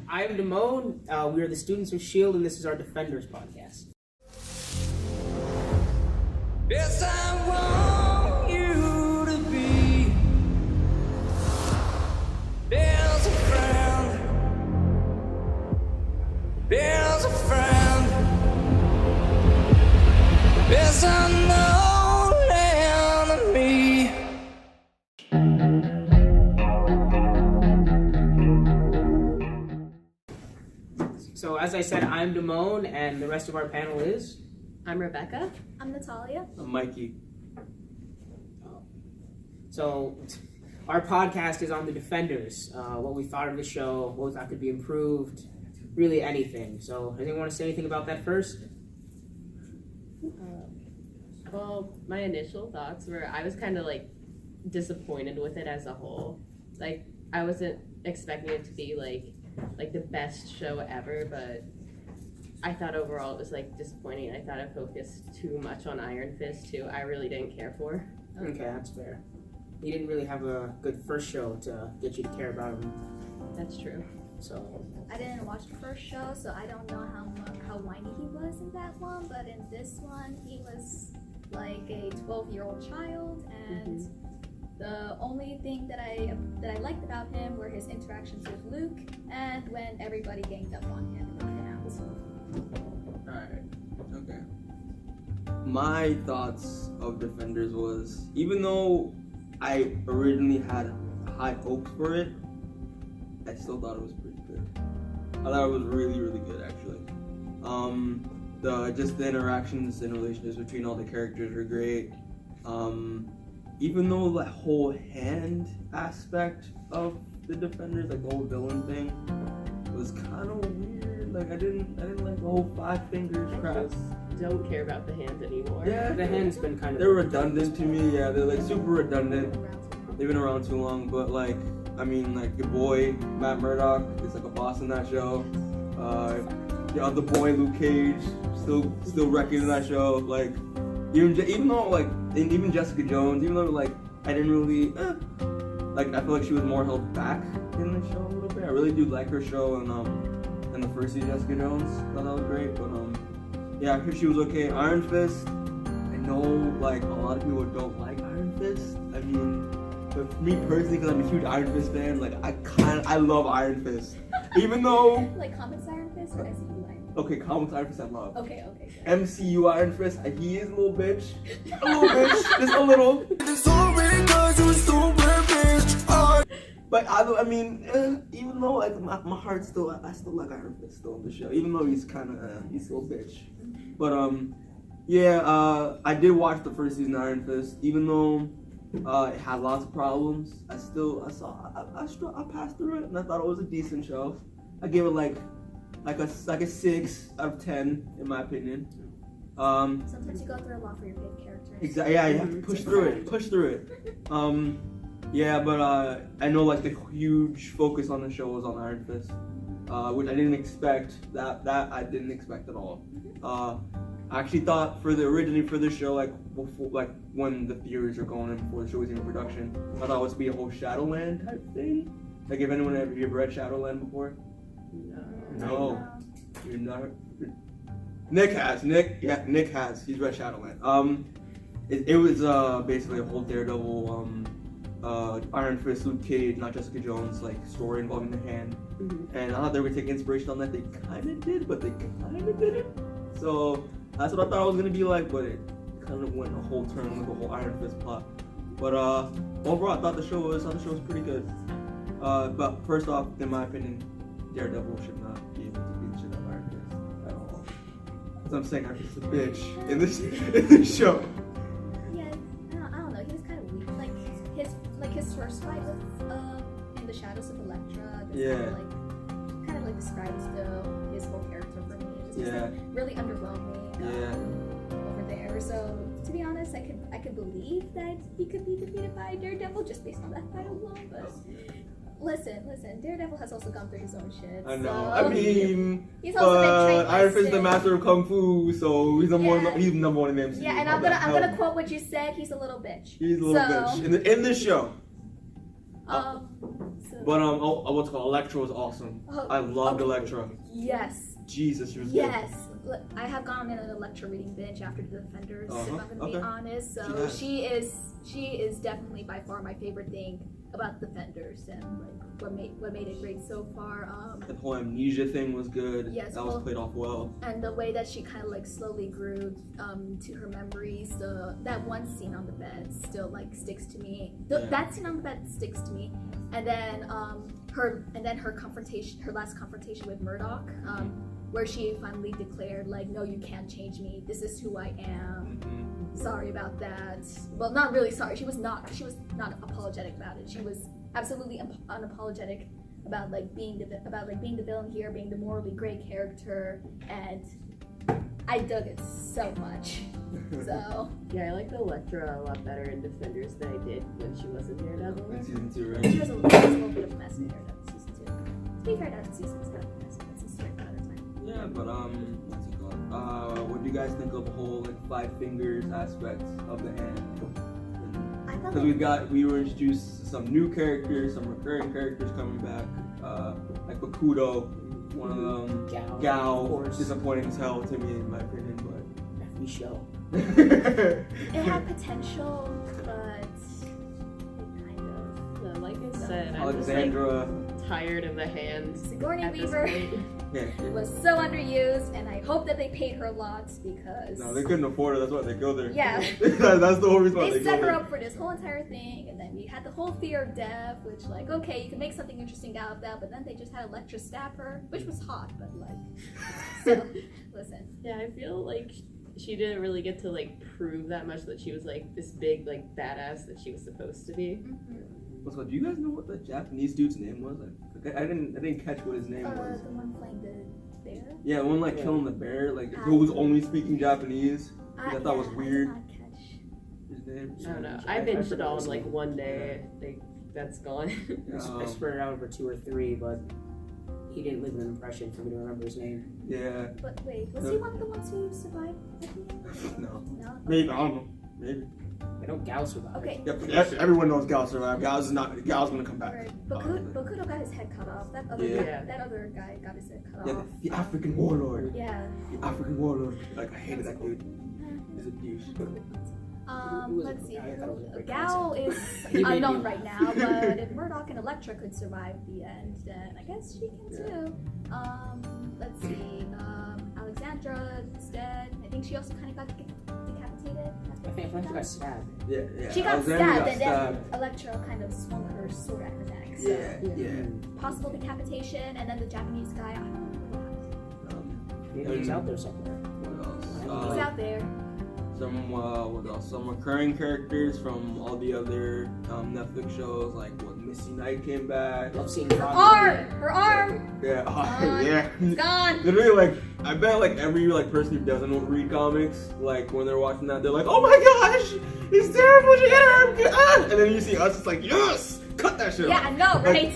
I am Demoan. We are the Students of S.H.I.E.L.D. and this is our Defenders podcast. Yes, I want you to be. There's a friend. There's a friend. There's a known enemy. So as I said, I'm Demoan, and the rest of our panel is... I'm Rebecca. I'm Natalia. I'm Mikey. So our podcast is on the Defenders, what we thought of the show, what we thought could be improved, really anything. So anyone want to say anything about that first? Well, my initial thoughts were I was kind of like disappointed with it as a whole. Like I wasn't expecting it to be like the best show ever, but I thought overall it was like disappointing. I thought it focused too much on Iron Fist too. I really didn't care for. Okay, that's fair. You didn't really have a good first show to get you to care about him. That's true. So I didn't watch the first show, so I don't know how whiny he was in that one. But in this one, he was like a 12-year-old child, and the only thing that I liked about him were his interactions with Luke, and when everybody ganged up on him and knocked him out. Alright, okay. My thoughts of Defenders was, even though I originally had high hopes for it, I still thought it was pretty good. I thought it was really, really good, actually. The interactions and relationships between all the characters were great. Even though the whole hand aspect of the Defenders, like the whole villain thing, was kind of weird. Like I didn't like the whole 5 fingers crap. Don't care about the hand anymore. Yeah, the hand's been kind of... They're redundant to me. Yeah, they're like super redundant. They've been around too long, but like, I mean, like your boy Matt Murdock is like a boss in that show. The other boy Luke Cage still wrecking in that show. Like, even though like, and even Jessica Jones, even though like I didn't really like, I feel like she was more held back in the show a little bit. I really do like her show and the first season Jessica Jones. Thought that was great, but yeah, I think she was okay. Iron Fist, I know like a lot of people don't like Iron Fist. I mean, but for me personally, because I'm a huge Iron Fist fan, like I love Iron Fist. Even though Like comics Iron Fist or SCU Iron Fist? okay, comics Iron Fist I love. Okay. Good. MCU Iron Fist, he is a little bitch. Just a little. But I mean, even though like my heart still, I still like Iron Fist still on the show, even though he's kind of he's still a bitch. But yeah, I did watch the first season of Iron Fist, even though it had lots of problems. I passed through it, and I thought it was a decent show. I gave it like a 6 out of 10 in my opinion. Sometimes you go through a lot for your favorite characters. Exactly. Yeah, you have to push through it. Yeah, but I know like the huge focus on the show was on Iron Fist, which I didn't expect. That I didn't expect at all. I actually thought originally for the show, like before, like when the theories were going in before the show was even in production, I thought it was to be a whole Shadowland type thing. Like if anyone have you ever read Shadowland before? No. You're not. Nick has. He's read Shadowland. It was basically a whole Daredevil, Iron Fist, Luke Cage, not Jessica Jones, like story involving the hand. And I thought they were taking inspiration on that. They kind of did, but they kind of didn't. So that's what I thought it was gonna be like, but it kind of went a whole turn with the whole Iron Fist plot. But overall, I thought the show was pretty good. But first off, in my opinion, Daredevil should not be able to beat the shit out of Iron Fist at all. Because I'm saying Iron Fist is a bitch in this show. Yeah, I don't know. He was kind of weak. Like his first fight with in the Shadows of Elektra. Kind of like describes his whole character for me. It was like really underwhelming. Over there. So to be honest, I could believe that he could be defeated by Daredevil just based on that fight alone. But listen, Daredevil has also gone through his own shit. I know. So I mean, he's also been trained by Iron Fist is the Sid. master of kung fu, so he's number one in the MCU. Yeah, and I'm gonna quote what you said. He's a little bitch. He's a little bitch in this show. So But what's it called? Elektra was awesome. Oh, I loved okay. Elektra. Yes. Jesus, she was Yes. I have gone in an Electra reading binge after the Defenders, if I'm gonna be honest. So she is definitely by far my favorite thing about Defenders, and like what made it great so far. The whole amnesia thing was good. Yes, that was played off well. And the way that she kind of like slowly grew to her memories. That one scene on the bed still like sticks to me. That scene on the bed sticks to me. And then her confrontation, her last confrontation with Murdoch, where she finally declared like, no, you can't change me. This is who I am. Sorry about that. Well, not really sorry. She was not apologetic about it. She was absolutely unapologetic about being the villain here, being the morally great character, and I dug it so much. So yeah, I like the Elektra a lot better in Defenders than I did when she was in Daredevil. In season 2, right? She was a little bit of a mess in Daredevil season 2. To be fair, that season was kind of a mess. That's a story for another time. Yeah, but what's it called? What do you guys think of the whole Five Fingers aspect of the hand? Because we were introduced to some new characters, some recurring characters coming back, like Bakudo, one of them, Gao, disappointing as hell to me in my opinion, but every show. It had potential, but it kind of. No, like I said, Alexandra. I'm just tired of the hands. Sigourney Weaver was so underused, and I hope that they paid her lots because. No, they couldn't afford her. That's why they killed her. Yeah. That's the whole reason why they killed set her her up for this whole entire thing, and then we had the whole fear of death, which okay, you can make something interesting out of that, but then they just had Elektra stab her, which was hot, but so listen. Yeah, I feel like she didn't really get to prove that much that she was this big badass that she was supposed to be. So, do you guys know what the Japanese dude's name was? I didn't catch what his name was. The one playing the bear. Yeah, the one killing the bear, who was only speaking Japanese. I thought was weird. I did not catch his name. I don't know. I binged it all in one day. That's gone. I spread it out over 2 or 3, but he didn't leave an impression for me to remember his name. Yeah. But wait, was he one of the ones who survived at the end? No. No. Maybe, I don't know. Maybe. I know Gao survived. Okay. Yep, everyone knows Gao survived. Gao's gonna come back. Right. Bakudo got his head cut off. That other guy got his head cut off. The African warlord. Yeah. The African warlord. I hated that dude. He's a douche. Let's see. Gao is unknown right now, but if Murdoch and Elektra could survive the end, then I guess she can too. Let's see. Alexandra is dead. I think she also kind of got decapitated. I think she got stabbed. Yeah. She got stabbed, and then Elektra kind of swung her sword at her neck. So Yeah. possible decapitation, and then the Japanese guy. I don't know what happened. Maybe he's out there somewhere. What else? He's out there. What else? Some recurring characters from all the other Netflix shows, Missy Knight came back. Love seeing Her arm. Yeah. Yeah. It's gone. Literally, I bet every person who doesn't read comics, when they're watching that, they're like, "Oh my gosh, it's terrible! She hit her arm!" And then you see us, it's yes, cut that shit. Yeah, I know, right?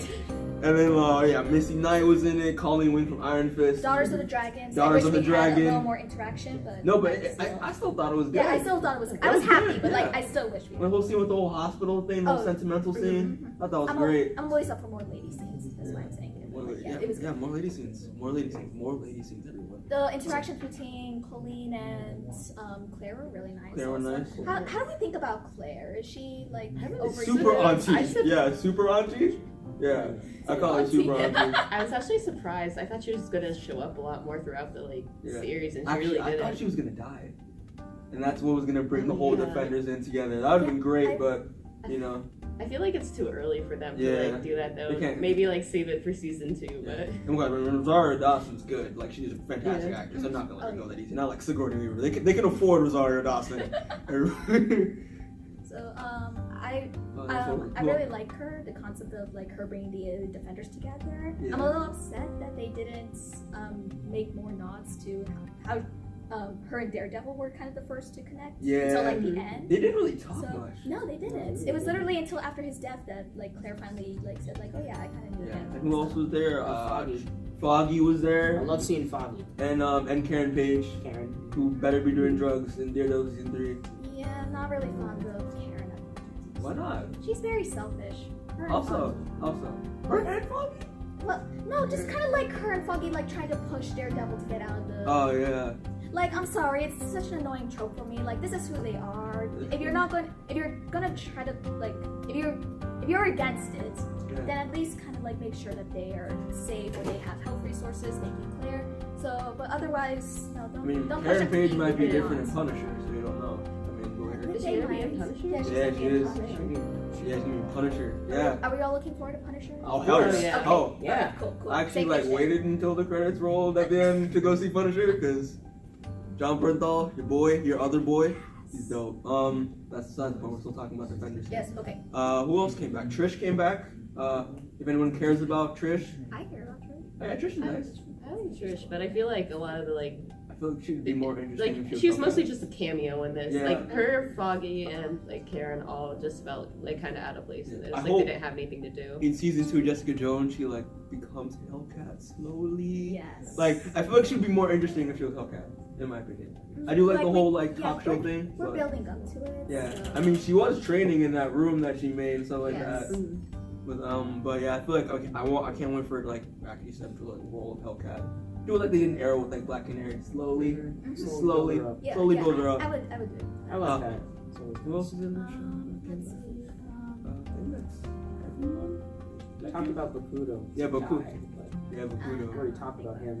And then, Missy Knight was in it. Colleen Wing from Iron Fist. Daughters of the Dragons. Daughters of the Had a Dragon. little more interaction, but No, but I still thought it was good. Yeah, I still thought it was. I was happy, but yeah. I still wish we. The whole scene with the whole hospital thing, the whole sentimental scene. I thought that was great. I'm always up for more lady scenes. That's why I'm saying it. It was more lady scenes. More lady scenes, everyone. The interactions between Colleen and Claire were really nice. Claire was nice. How do we think about Claire? Is she over super auntie? Yeah, super auntie. Yeah, I call her super auntie. I was actually surprised. I thought she was gonna show up a lot more throughout the series, and she really didn't. I thought she was gonna die, and that's what was gonna bring the whole Defenders in together. That would have been great, but I feel like it's too early for them to do that though. Maybe save it for season 2, but. I'm glad Rosario Dawson's good. She's a fantastic actress. I'm not gonna let her go that easy. Not like Sigourney Weaver. They can afford Rosario Dawson. So I really like her. The concept of her bringing the Defenders together. Yeah. I'm a little upset that they didn't make more nods to how her and Daredevil were kind of the first to connect. Yeah. Until the end. They didn't really talk much. No, they didn't. It was literally until after his death that Claire finally said oh yeah, I kind of knew him. And who else was there? Foggy was there. I love seeing Foggy. And Karen Page. Who better be doing drugs in Daredevil season 3. Yeah, I'm not really fond of Karen. Why not? She's very selfish. Her and Also, her and Foggy? Well, no, just kind of like her and Foggy like trying to push Daredevil to get out of the. Oh yeah. Like, I'm sorry, it's such an annoying trope for me. Like, this is who they are. If you're gonna try to like, if you're against it, then at least kind of like make sure that they are safe or they have health resources. Thank you, Claire. So, but otherwise, no, don't. I mean, don't Karen push it Page to might be be different in Punisher, so you don't know. I mean, go ahead. Is she gonna be in Punisher? Yeah, she's Yeah, gonna she be in is. Punisher. Yeah, she's gonna be Punisher. Yeah. Are we all looking forward to Punisher? Oh hell Oh, yeah. yeah. Okay. Oh. Yeah. Alright, cool. I actually Same like mission. waited until the credits rolled at the end to go see Punisher because John Bernthal, your boy, your other boy, he's dope. That's the point. We're still talking about Defenders. Yes. Okay. Who else came back? Trish came back. If anyone cares about Trish, I care about Trish. yeah, Trish is nice. I like Trish, but I feel like a lot of the like I feel like she'd be more interesting. like if she was come mostly back. just a cameo in this. Yeah. Like her, Foggy, and like Karen all just felt like kind of out of place in this. I Like hope- they didn't have anything to do. In season 2, Jessica Jones, she like becomes Hellcat slowly. Yes. Like I feel like she'd be more interesting if she was Hellcat, in my opinion. I do like the whole like talk show thing. We're But, building up to it. yeah, So. I mean she was training in that room that she made and stuff like Yes. that. But yeah, I feel like okay, I can't wait for it, like actually step to like the role of Hellcat. Do it like they did in Arrow with like Black Canary, slowly Slowly build her up. Yeah, slowly yeah, build her up. I would do it. I like that. Who else is in the Let's show? see. I think that's everyone. We talked about Bakudo. Yeah, Bakudo. Died, but Yeah, We Bakudo. already talked about him.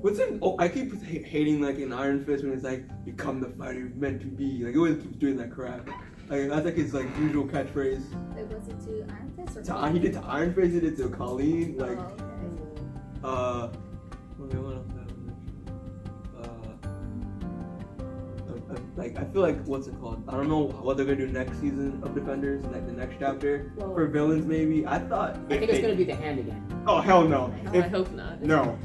What's in? Oh, I keep hating like in Iron Fist when it's like become the fighter you're meant to be. Like he always keeps doing that crap. Like that's like his like usual catchphrase. Wait, was it to Iron Fist or? He did to Iron Fist. He did to Colleen. Like Oh, okay. okay, what else? Like I feel like what's it called? I don't know what they're gonna do next season of Defenders, like the next chapter Well, for villains maybe. I thought. I think it's gonna be the Hand again. Oh hell no! Oh, I hope not. No.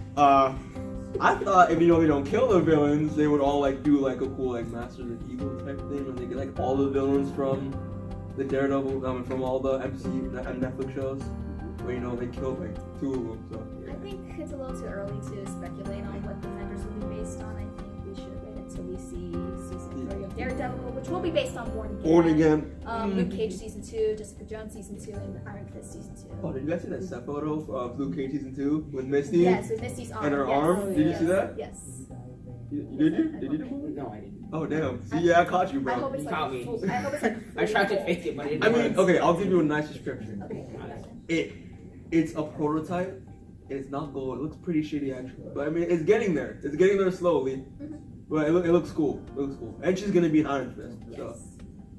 I thought if they don't kill the villains, they would all like do like a cool like Masters of Evil type thing, where they get like all the villains from the Daredevil, from all the MCU and Netflix shows, where they killed like 2 of them. So I think it's a little too early to speculate on what Defenders will be based on. I think we should wait until we see season 3 of Daredevil, which will be based on Born Again. Born Again. Luke Cage season 2, Jessica Jones season 2, and Iron Fist season 2. Oh, did you guys see that set photo of Luke Cage season 2 with Misty? Yes, with Misty's arm. And her yes. arm? Did you see that? Yes. Did you? Did you? No, I didn't. Oh damn! See, yeah, I caught you, I bro. hope it's You like caught me. full, I hope it's like I tried to fake it, but it I didn't mean, work. okay, I'll give you a nice description. Okay. It's a prototype. It's not gold. It looks pretty shitty actually, but I mean, it's getting there. It's getting there slowly. But it looks cool. It looks cool. And she's gonna be an Iron Fist. Yes.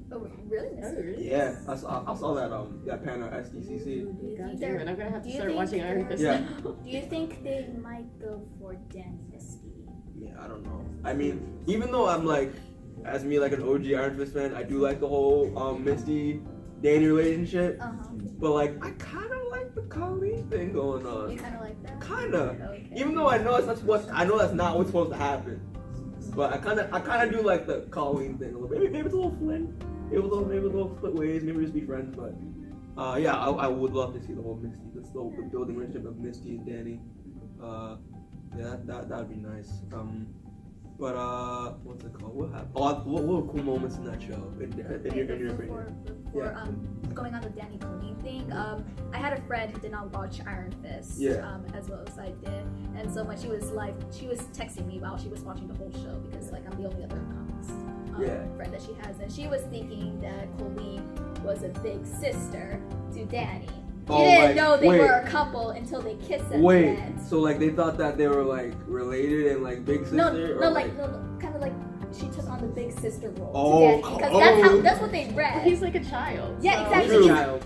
So Oh, really? Misty? yeah, I saw that panel at SDCC. God damn it, I'm gonna have Do to you start think watching Iron Fist Yeah. now. Do you think they might go for Danny Misty? Yeah, I don't know. I mean, even though I'm like, as me like an OG Iron Fist fan, I do like the whole Misty Danny relationship. But like, I kind of like the Colleen thing going You on. kind of like that? Kinda. Okay. Even though I know that's not what's supposed to happen. But I kind of do like the Colleen thing a little bit. Maybe it's a little fling. Maybe a little split ways. Maybe just be friends. But yeah, I would love to see the whole Misty, the building relationship of Misty and Danny. Yeah, that'd be nice. But what's it called? What happened? What were cool moments in that show? In your opinion? Before Yeah. going on the Danny Colleen thing, I had a friend who did not watch Iron Fist as well as I did, and so when she was texting me while she was watching the whole show because like I'm the only other comics friend that she has, and she was thinking that Colleen was a big sister to Danny. She didn't know they were a couple until they kissed at the end. So like they thought that they were like related and like big sister? No, kind of like she took on the big sister role to Danny because that's what they read. He's like a child. Yeah, so- exactly. Child.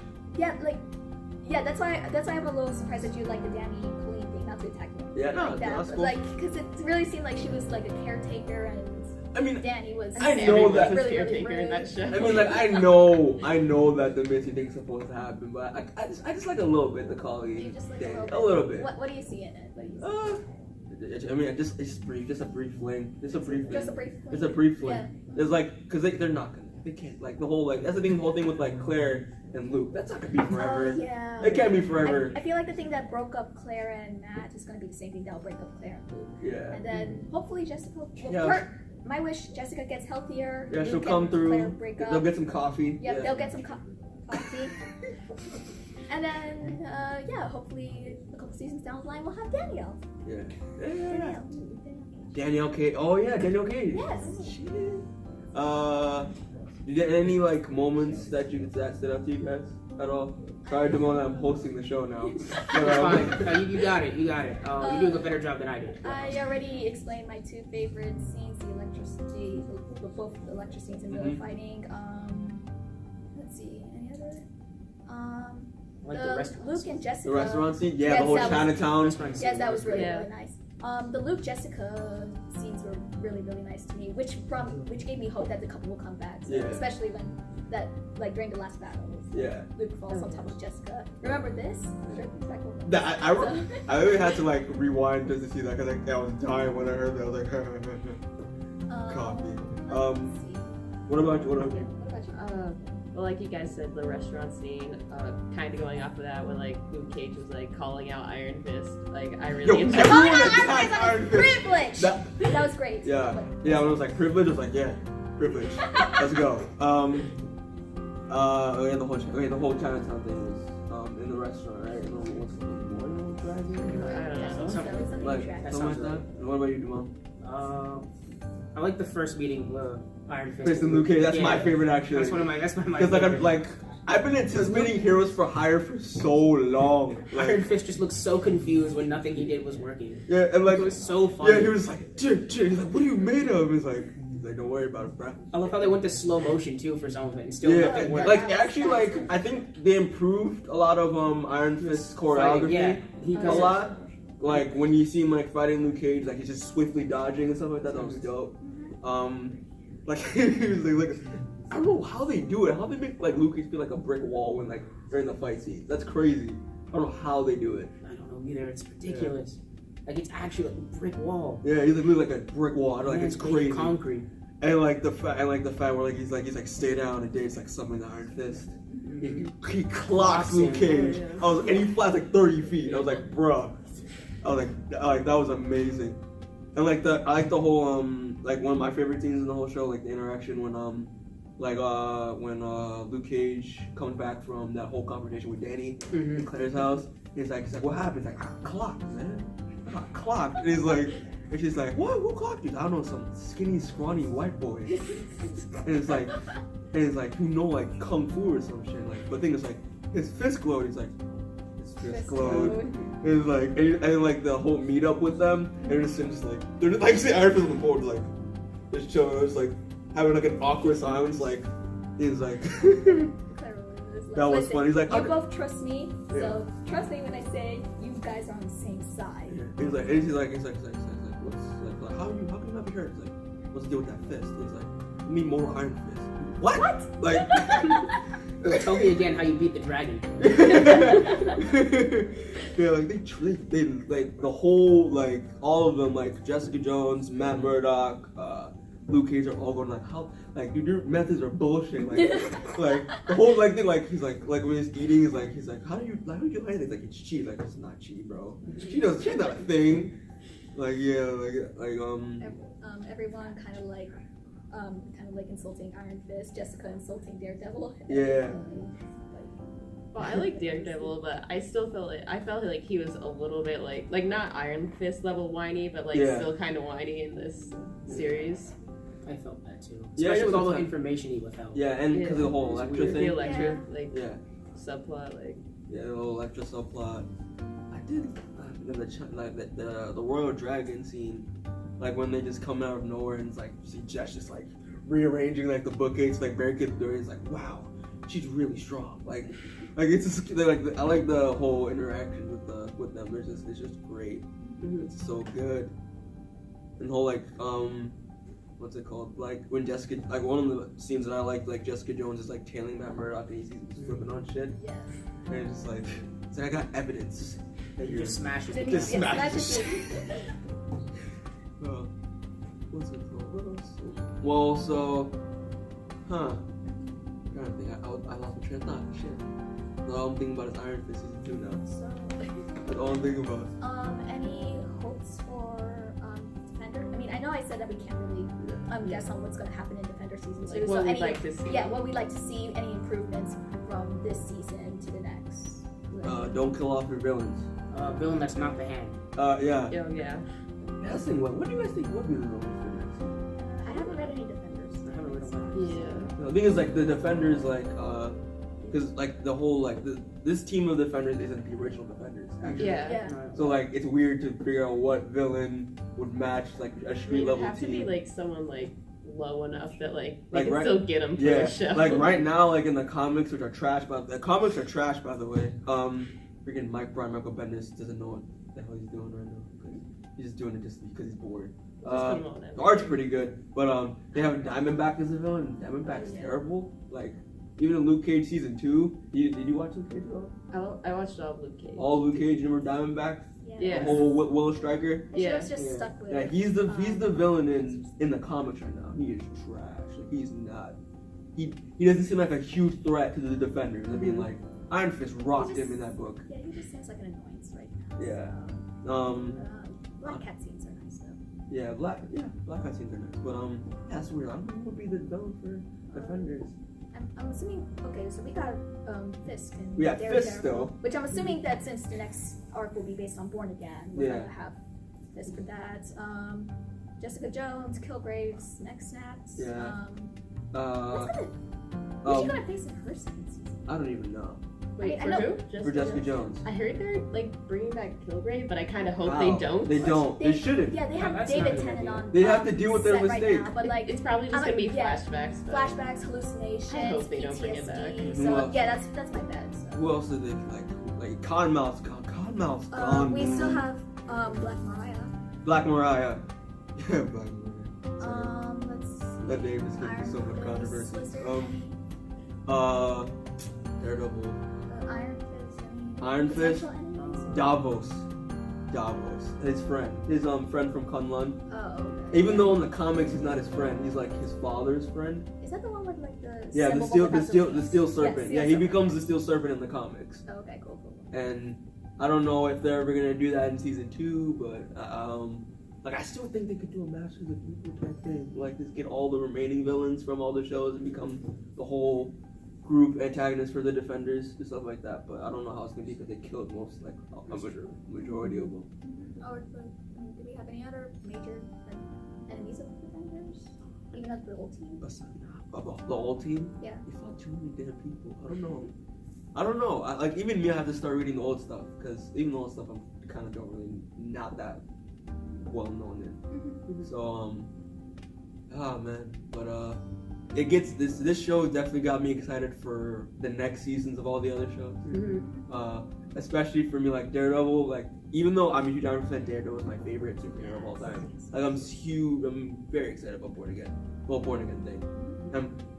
Yeah, that's why I'm a little surprised that you like the Danny Colleen thing, not to attack me. Yeah, no, like that, that's but cool. like because it really seemed like she was like a caretaker and I mean, Danny was. I know Everyone that- was really, really caretaker in that show. I mean, like I know that the Misty thing's supposed to happen, but I just like a little bit the Colleen. You just like thing. a little bit. bit. What do you see in it? What do you see? I mean, just brief, just a brief fling. Just a brief Just a fling. brief. It's a brief fling. Yeah. There's like, because they're not gonna, they can't, like the whole, like, that's the thing, the whole thing with like Claire and Luke. That's not gonna be forever. Oh, yeah. It can't be forever. I feel like the thing that broke up Claire and Matt is gonna be the same thing that'll break up Claire and Luke. Yeah. And then hopefully Jessica. Yeah. My wish, Jessica gets healthier. Yeah, she'll Luke come and through. Claire break up. They'll get some coffee. Yep, Yeah. they'll get some coffee. And then, hopefully a couple seasons down the line we'll have Danielle. Yeah. Danielle. Danielle Cage. Oh yeah, Danielle Cage. Yes. Shit. Did you get any like moments that stood out to you guys at all? Sorry, Demoan, I'm hosting the show now. It's fine. No, you got it. You're doing a better job than I did. I already explained my two favorite scenes, both the lecture scenes and the fighting. Let's see, any other? Like the restaurant Luke scene. and Jessica. The restaurant scene? Yeah, Yes, the whole that was- Chinatown. Yes, that was really Yeah. really nice. The Luke Jessica scenes were really really nice to me, which gave me hope that the couple will come back. So, Yeah. especially when during the last battle. Yeah. Luke falls on top of Jessica. Remember this? I really had to like rewind just to see that because I was dying when I heard that. I was like, copy. Let's see. What about you? What about you? Well, like you guys said, the restaurant scene, kind of going off of that when like Luke Cage was like calling out Iron Fist. Like I really enjoyed Oh, Everyone yeah, attacked Iron Fist. privilege! That- That was great. Yeah. Yeah, when it was like privilege, I was like, yeah, privilege. Let's go. The whole Chinatown thing was in the restaurant, right? What's the Memorial Dragon? I don't know. Something Like drag. something like that. And what about you, Demoan? I like the first meeting with Iron Fist. Fist and Luke Cage. That's Yeah. my favorite actually. That's one of my Because I've been anticipating Heroes for Hire for so long. Iron Fist just looked so confused when nothing he did was working. Yeah, and like It was so funny. yeah, he was like, Jit. He's like, what are you made of? He's like, don't worry about it, bro. I love how they went to slow motion too for some of it, and still Yeah, nothing worked. like actually, like I think they improved a lot of Iron Fist's choreography Yeah, a lot. Like when you see him like fighting Luke Cage, like he's just swiftly dodging and stuff like that. That was dope. Like he was like I don't know how they do it. How they make like Luke Cage feel like a brick wall when like during the fight scene. That's crazy. I don't know how they do it. I don't know either. It's ridiculous. Like it's actually like a brick wall. Yeah, he's literally like a brick wall. I don't like Yeah, it's made of crazy. concrete. And like the fact where like he's like stay down and Dave's like summon the Iron Fist. He clocks Luke Cage. Yeah. And he flies like 30 feet. I was like, bruh. I was like that was amazing. And like I like the whole like one of my favorite scenes in the whole show, like the interaction when when Luke Cage comes back from that whole confrontation with Danny in Claire's house. He's like, what happened? He's like, I got clocked, man. I got clocked. And he's like, and she's like, what? Who clocked you? I don't know, some skinny, scrawny white boy. And it's like, who know like kung fu or some shit. Like, but the thing is like, his fist glowed. He's like, his fist glowed. And it's like, and like the whole meetup with them, and they're just like, see Iron Fist on the board, like, just chilling, just like having like an awkward silence. Like, he's like, that was funny. He's like, you both trust me, so trust me when I say you guys are on the same side. Yeah. He's like, what's like, how can you not be hurt? He's like, what's the deal with that fist? He's like, you mean more Iron Fist? What? Like, Tell me again how you beat the dragon. yeah, like they like the whole like all of them, like Jessica Jones, Matt Murdock, Luke Cage are all going like, how, like, dude, your methods are bullshit. Like the whole like thing, like he's like when he's eating, he's like how do you like anything? He's like, it's cheat. Like, it's not cheat, bro. She's not a thing. Like, yeah, Everyone kind of like insulting Iron Fist, Jessica insulting Daredevil. Yeah. Well, I like Daredevil, but I still felt like he was a little bit like not Iron Fist level whiny, but like still kind of whiny in this series. I felt that too. Yeah, Especially with all the sometimes. information he withheld. Yeah, and because of the whole Electra The thing. Electra Yeah. subplot, like. Yeah, the whole Electra subplot. I did the Royal Dragon scene, like when they just come out of nowhere and it's like you see Jess just like rearranging like the bookcase, like barricade the door. It's like, wow, she's really strong. Like it's just like I like the whole interaction with them. It's just great. It's so good. And the whole like what's it called? Like when Jessica, like one of the scenes that I like Jessica Jones is like tailing Matt Murdock and he's flipping on shit. Yes. And it's like I got evidence that you're Just smashes Then it. Just he smashes smashes it. it. What's it called? What else? Well, so, I'm trying to think. I lost my train of thought. Shit. All I'm thinking about is Iron Fist season 2 now. So, That's all I'm thinking about. any hopes for Defender? I mean, I know I said that we can't really guess on what's going to happen in Defender season 2. Like what we'd like to see. Yeah, what we'd like to see. Any improvements from this season to the next? Don't kill off your villains. Villain that's not the Hand. Yeah. Oh yeah. That's the thing. What do you guys think would be the villain for next season? I haven't read any Defenders. I haven't read about it. Yeah. The thing is, like, the Defenders, like, because, like, the whole, like, this team of Defenders isn't the original Defenders, actually. Yeah. Yeah. No, So, like, it's weird to figure out what villain would match, like, a I mean, street it level have to team. be like someone like low enough that like they Like, can right- still get them for Yeah, the show. like right now, like in the comics, which are trash. But the comics are trash, by the way. Freaking Michael Bendis doesn't know what the hell he's doing right now. 'Cause he's just doing it just because he's bored. Just put 'em on The art's pretty good, but they have Diamondback as a villain. Diamondback's Yeah. terrible. Like even in Luke Cage season 2, did you watch Luke Cage at all? I watched all of Luke Cage. All Luke Cage, you remember Diamondback? Yeah. The whole Willow Striker. The Yeah. show's just Yeah. stuck with. Yeah, he's the villain in the comics right now. He is trash. Like he's not. He doesn't seem like a huge threat to the Defenders. I mean, like Iron Fist rocked him in that book. Yeah, he just seems like an annoyance right now. Yeah. Black Cat scenes are nice though. Yeah, Black Cat scenes are nice, but that's weird. I don't know who would be the villain for Defenders. I'm assuming. Okay, so we got Fisk and We got Daredevil, Fisk still. which I'm assuming that since the next arc will be based on Born Again, we're Yeah. gonna have Fisk for that. Jessica Jones, Killgraves, next snaps. Yeah. What's she gonna face in her second season? I don't even know. Wait, I for know- who? For Jessica Jones. I heard they're like bringing back Killgrave, but I kind of hope Wow. they don't. They don't. They shouldn't. Yeah, they Yeah, have that's David not a good Tennant idea. on. They have to deal with their set mistake. Right now, but like It's probably just I'm gonna be yeah, flashbacks. But flashbacks, hallucinations, I hope they don't bring it back. PTSD. Who So else? yeah, that's my bet. So. Who else did they like? Cottonmouth's gone. We still have Black Mariah. Black Mariah. Yeah, Black Mariah. Sorry. Let's see. That name is gonna be so much Fist, controversy. Lizard, Daredevil. Iron Fist. Iron Fist. Potential enemies? Davos. His friend. His friend from Kunlun. Oh, okay. Even though in the comics he's not his friend, he's like his father's friend. Is that the one with like the Yeah, the symbol steel serpent. Yes, Yeah, he becomes the steel serpent in the comics. Oh, okay, cool. And I don't know if they're ever gonna do that in season 2, but like I still think they could do a Masters of Evil type thing. Like just get all the remaining villains from all the shows and become the whole group antagonist for the Defenders and stuff like that. But I don't know how it's gonna be because they killed most like a majority of them. Or do we have any other major enemies of Defenders? Even of the old team? The whole team? Yeah. They fought too many damn people. I don't know. Like even me, I have to start reading the old stuff because even the old stuff I'm kind of don't really not that well known in. So man, but it gets this show definitely got me excited for the next seasons of all the other shows. Especially for me, like Daredevil. Like even though I'm a huge Iron Fist, Daredevil is my favorite superhero of all time. Like I'm very excited about Born Again thing.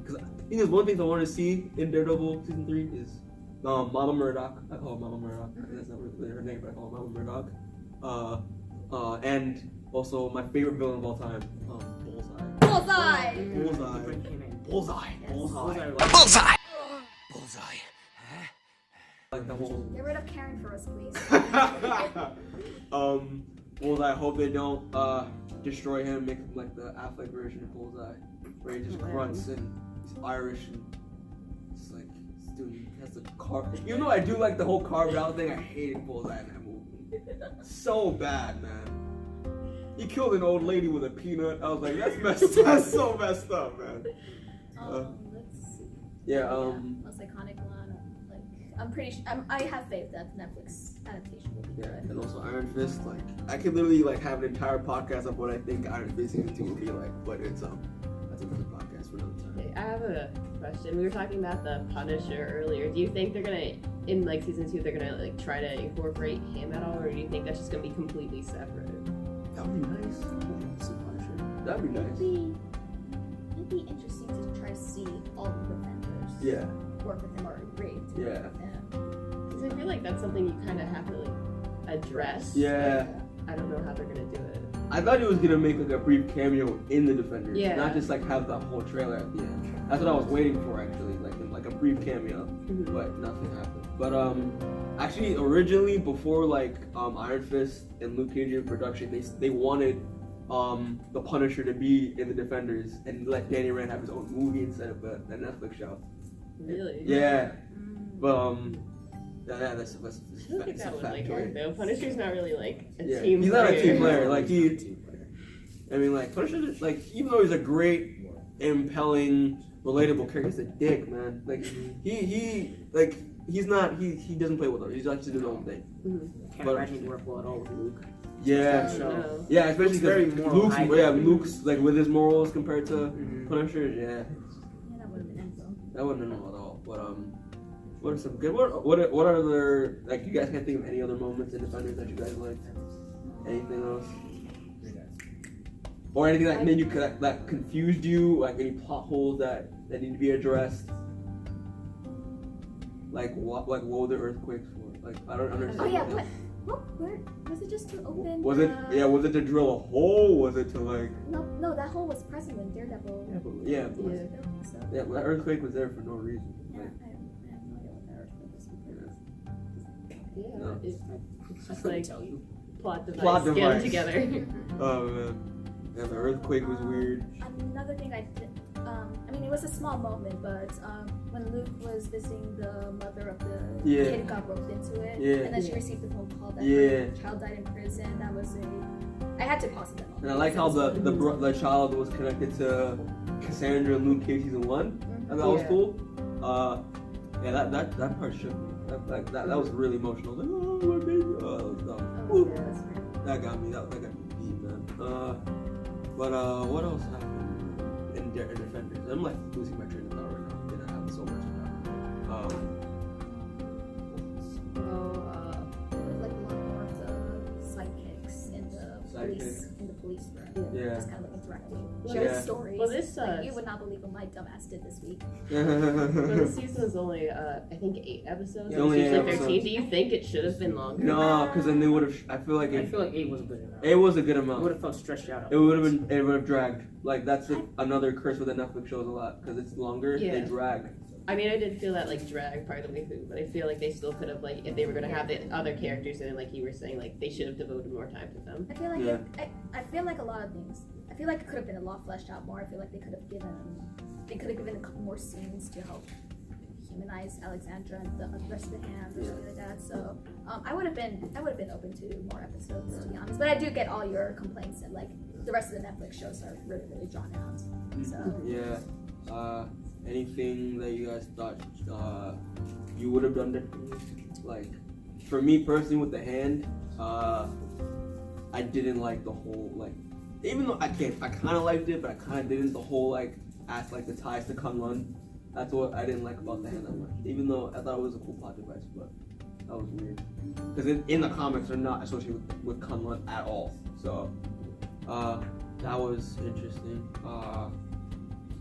Because I think there's one thing I want to see in Daredevil season 3 is Mama Murdock. I call her Mama Murdock. I think that's not really her name, but I call her Mama Murdock. And also my favorite villain of all time, Bullseye. Bullseye! Like the whole. Get rid of Karen for us, please. Bullseye. I hope they don't destroy him, make him like the Affleck version of Bullseye, where he just grunts and he's Irish and it's like, dude, he has to carve. Even though I do like the whole carved out thing, I hated Bullseye in that movie. So bad, man. He killed an old lady with a peanut. I was like, that's messed. That's so messed up, man. Let's see. Yeah. Most iconic one. Like, I'm pretty sure. I have faith that Netflix adaptation will be Yeah, good. and also Iron Fist. Like, I could literally like have an entire podcast of what I think Iron Fist season 2 will be like, but it's that's another podcast for another time. Okay, I have a question. We were talking about the Punisher earlier. Do you think they're gonna, in like season 2, they're gonna like try to incorporate him at all, or do you think that's just gonna be completely separate? That would be nice. That'd be nice. It'd be interesting to try to see all the Defenders Yeah. work with him or agree to Yeah. work with him. Because I feel like that's something you kind of have to like address. Yeah. I don't know how they're gonna do it. I thought he was gonna make like a brief cameo in the Defenders, Yeah. not just like have the whole trailer at the end. That's what I was waiting for actually, like a brief cameo, but nothing happened. But actually originally before like Iron Fist and Luke Cage in production, they wanted the Punisher to be in the Defenders and let Danny Rand have his own movie instead of a Netflix show. Really? Yeah, but That's I don't think that would like work though. Punisher's not really like a Yeah, team he's player. not a team player. Like I mean, like Punisher, like even though he's a great, impelling, relatable character, he's a dick, man. Like he's not. He doesn't play with us. He's like to do his own thing. Can't But- imagine it work well at all with Luke. Yeah, No. yeah, especially Luke's very because moral, high Luke's like with his morals compared to Punisher. Yeah, Yeah, that would have been Enzo. that wouldn't have known at all. But what are some good? What are other like? You guys can't think of any other moments in Defenders that you guys liked? Anything else? Or anything that made you that confused you? Like any plot holes that need to be addressed? Like what were the earthquakes for? Like I don't understand. Oh yeah, that. where was it just to open? Was it? Yeah, was it to drill a hole? Was it to like? No, that hole was present when Daredevil. Yeah, was building, so. yeah. That earthquake was there for no reason. Yeah, Like, I have no idea what that earthquake was. Yeah, No. it's I just couldn't like tell you. plot device Plot get device. together. oh man, yeah, the earthquake was weird. Another thing I did, I mean, it was a small moment, but when Luke was visiting the mother of the Yeah. kid who got roped into it, Yeah. and then she received the phone call that Yeah. her child died in prison. That was I had to pause it. And I like how the child was connected to Cassandra and Luke Cage season 1. And that was Yeah. cool. Yeah, that part shook me. That was really emotional. Like, oh my baby. Oh, that was dumb. Oh, yeah, that's weird. That got me. That got me deep, man. But what else happened in Defenders? I'm like losing my train of thought right now. I have so much now. Like a lot more of the sidekicks in the police room. Yeah. Just kind of like interacting, Well, sharing yeah. stories. Well, this like, you would not believe what my dumbass did this week. Well, this season was only, I think, 8 episodes. Yeah, only It's 8 like 13. episodes. Do you think it should have been longer? No, because then they would have. I feel like I feel like 8 was a good amount. it was a good It would amount. have felt stretched out. It would have dragged. Like that's another curse with the Netflix shows a lot because it's longer. They Yeah. drag. I mean, I did feel that like drag part of the way through, but I feel like they still could have like if they were gonna have the other characters in, like you were saying, like they should have devoted more time to them. I feel like Yeah. I feel like a lot of things. I feel like it could have been a lot fleshed out more. I feel like they could have given a couple more scenes to help humanize Alexandra and the rest of the hands or something like that. So I would have been open to more episodes, to be honest. But I do get all your complaints that like the rest of the Netflix shows are really drawn out. So Yeah. Anything that you guys thought you would have done differently? Like, for me personally, with the hand, I didn't like the whole like. Even though I kind of liked it, but I kind of didn't. The whole like the ties to Kunlun. That's what I didn't like about the hand that much. Even though I thought it was a cool plot device, but that was weird. Because in the comics, they're not associated with Kunlun at all. So that was interesting.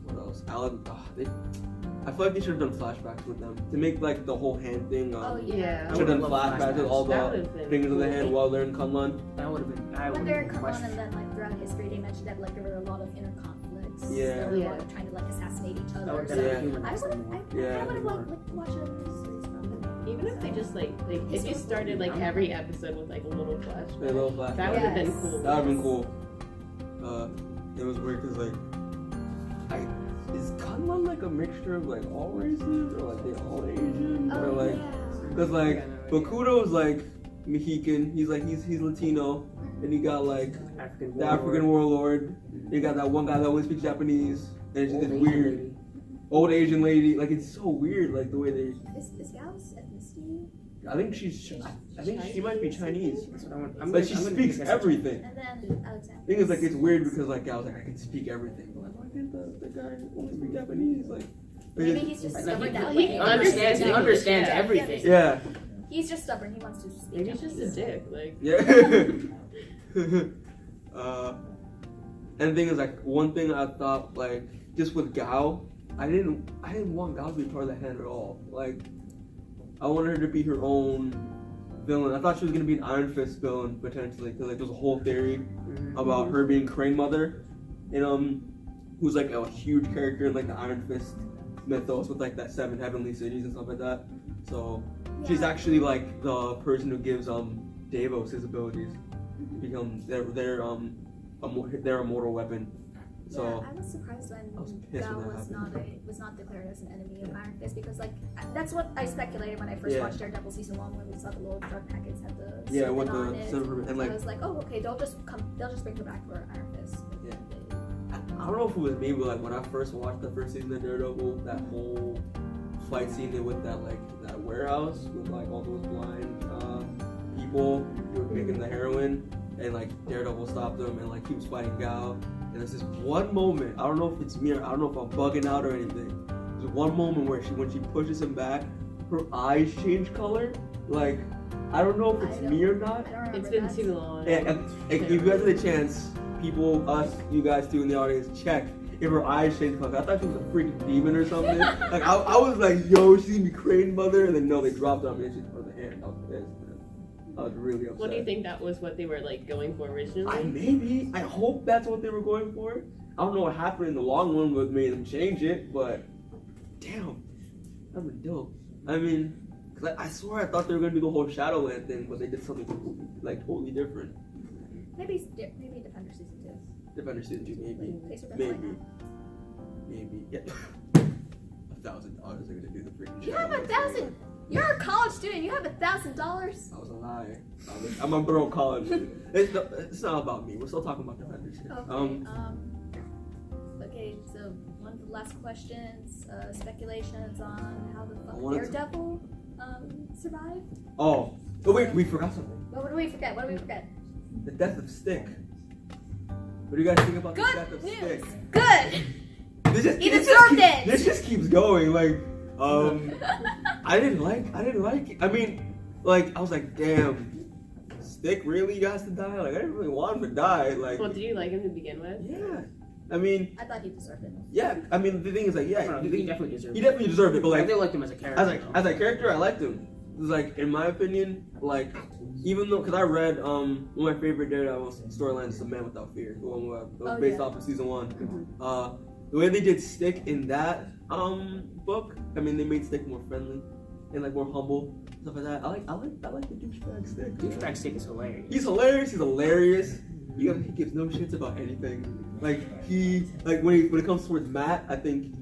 What else? I feel like they should have done flashbacks with them to make like the whole hand thing. oh Should yeah. have done I would've flashbacks loved with all That the would've been fingers of the cool. hand while they're in Kunlun. That would have been. I When would they're have in Kunlun and questioned. then like throughout history, they mentioned that like there were a lot of inner conflicts. Yeah. There were a lot Yeah. of trying to like assassinate each That other. would So have Yeah. humanized I them more. Yeah. would have liked watching a series from them. Even if they just like if you started like every episode with like a little A flashback, little flashback. that would have been Yes. cool. That would have been cool. It was weird because like, is Kunlun like a mixture of like all races or like they all Asian or like? Yeah. Because like Bakudo's like Mexican. He's Latino, and you got like African the African warlord. You got that one guy that only speaks Japanese, and it's just this weird old Asian lady. Like it's so weird, like the way they. Is Gal's ethnicity? I think she might be Chinese. That's what I want. But she speaks everything. And then Alexander. Thing is, like, it's weird because, like, I was like, I can speak everything. But, like, why can't the guy only speak Japanese? Like, Maybe he's just Like, stubborn that he way. understands. He understands Yeah. everything. yeah, He's just stubborn. He wants to speak. Maybe he's just a Japanese. dick. Like yeah. And the thing is, like, one thing I thought, like, just with Gao, I didn't want Gao to be part of the hand at all. Like, I wanted her to be her own villain. I thought she was gonna be an Iron Fist villain potentially, because like there's a whole theory about her being Crane Mother, and who's like a huge character in like the Iron Fist mythos with like that 7 heavenly cities and stuff like that. So she's actually like the person who gives Davos his abilities, become their immortal weapon. So I was surprised when I was pissed Gal when that was not declared as an enemy of Iron Fist because like that's what I speculated when I first watched Daredevil season 1 when we saw the little drug packets had the with on the it. silver and like I was like, oh okay, they'll just bring her back for Iron Fist. Yeah. I don't know if it was me, but like when I first watched the first season of Daredevil, that whole fight scene with that that warehouse with like all those blind people who were making the heroin, and like Daredevil stopped them, and like he was fighting Gal, and there's this one moment, I don't know if it's me, I don't know if I'm bugging out or anything. There's one moment where when she pushes him back, her eyes change color. Like I don't know if it's me or not. It's been too long. And if you guys had a chance, people, you guys too in the audience, check if her eyes change color. I thought she was a freaking demon or something. Like I was like, yo, she's gonna be Crane Mother, and then no, they dropped on me and she's for the hand. I was pissed, man. I was really upset. What do you think that was what they were like going for originally? I hope that's what they were going for. I don't know what happened in the long one with made them change it, but damn, that would be dope. I mean, cause I swear I thought they were gonna do the whole Shadowland thing, but they did something like totally different. Maybe Defender season 2. Defender season 2, maybe. Yeah. $1,000 they're gonna do the freaking. You have 1,000. You're a college student. You have $1,000. I was a liar. I'm a broke college student. It's not about me. We're still talking about Defenders here. Okay. So one of the last questions, speculations on how the fuck Daredevil survived. Oh wait, we forgot something. What did we forget? The death of Stick. What do you guys think about the death of Stick? Good. He deserved it. This just keeps going. Like, I didn't like it. I mean, like, I was like, damn, Stick really has to die? Like, I didn't really want him to die. Like, well, did you like him to begin with? Yeah. I mean, I thought he deserved it. Yeah, I mean, the thing is, like, yeah, he definitely deserved it. He definitely deserved it, but like, I liked him as a character. As a character, I liked him. It was like, in my opinion, like, even though, because I read one of my favorite Daredevil storylines is The Man Without Fear, the one that was based off of season 1. Mm-hmm. The way they did Stick in that book, I mean, they made Stick more friendly and like more humble, stuff like that. I like the douchebag Stick. Douchebag Stick is hilarious. He's hilarious. He gives no shits about anything. Like when it comes towards Matt, I think,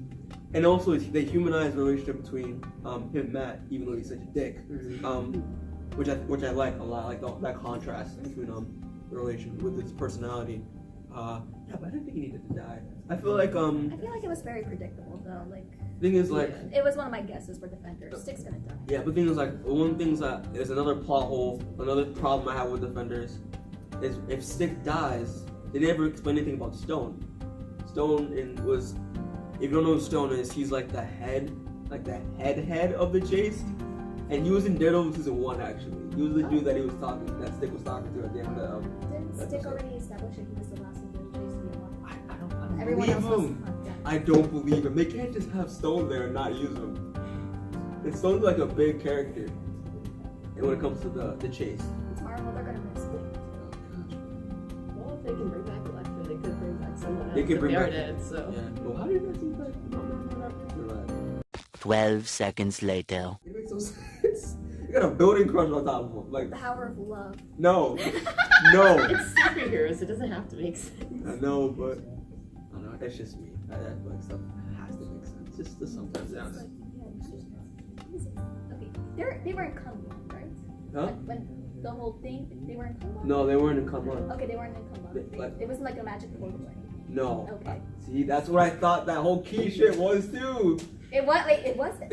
and also they humanize the relationship between him and Matt, even though he's such a dick. Which I like a lot. I like that contrast between the relation with his personality. Yeah, but I didn't think he needed to die. I feel like it was very predictable though. Like thing is like it was one of my guesses for Defenders. Stick's gonna die. Yeah, but thing is like one thing is another plot hole. Another problem I have with Defenders is if Stick dies, they never explain anything about Stone. Stone was, if you don't know who Stone is, he's like the head of the Chase. And he was in Daredevil season 1 actually. He was the dude that Stick was talking to at the end of the Didn't Stick already establish that he was the last of the Chase to be alive? I don't Everyone believe else him. was I don't believe him. They can't just have Stone there and not use him. And Stone's like a big character when it comes to the Chase. It's Marvel, they're gonna miss Stick. Well, if they can bring back Elektra, they could bring back someone else. They could bring back dead, so. Yeah. Well, how do you guys think that? 12 seconds later. It makes no sense. You got a building crush on top of him. Like The power of love. no. It's superheroes, it doesn't have to make sense. I know, but I don't know. That's just me. I feel like stuff has to make sense. Just sometimes. Yeah. Okay, they were in Kunlun, right? Huh? Like, when the whole thing, they were in Kunlun? No, they weren't in Kunlun. Okay, they weren't in Kunlun. It wasn't like a magic portal or anything. No. Okay. See, that's what I thought that whole key shit was too. It wasn't. It wasn't.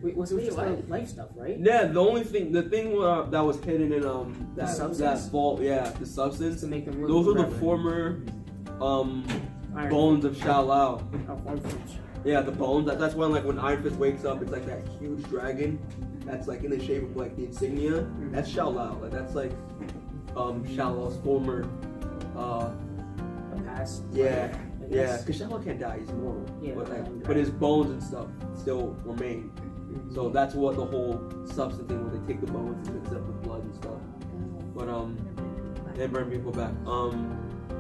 Wait, was it just like life stuff, right? Yeah, the thing that was hidden in that vault, the substance To make them live those are the forever. former Iron bones of S.H.I.E.L.D. Oh, Yeah, the bones. That's when when Iron Fist wakes up, it's like that huge dragon that's like in the shape of like the insignia. That's S.H.I.E.L.D. Like that's like S.H.I.E.L.D's former past. yeah. Yeah, because S.H.I.E.L.D. can't die, he's immortal. Yeah, but his bones and stuff still remain. So that's what the whole substance thing, when they take the bones and mix it up with blood and stuff. But they bring people back.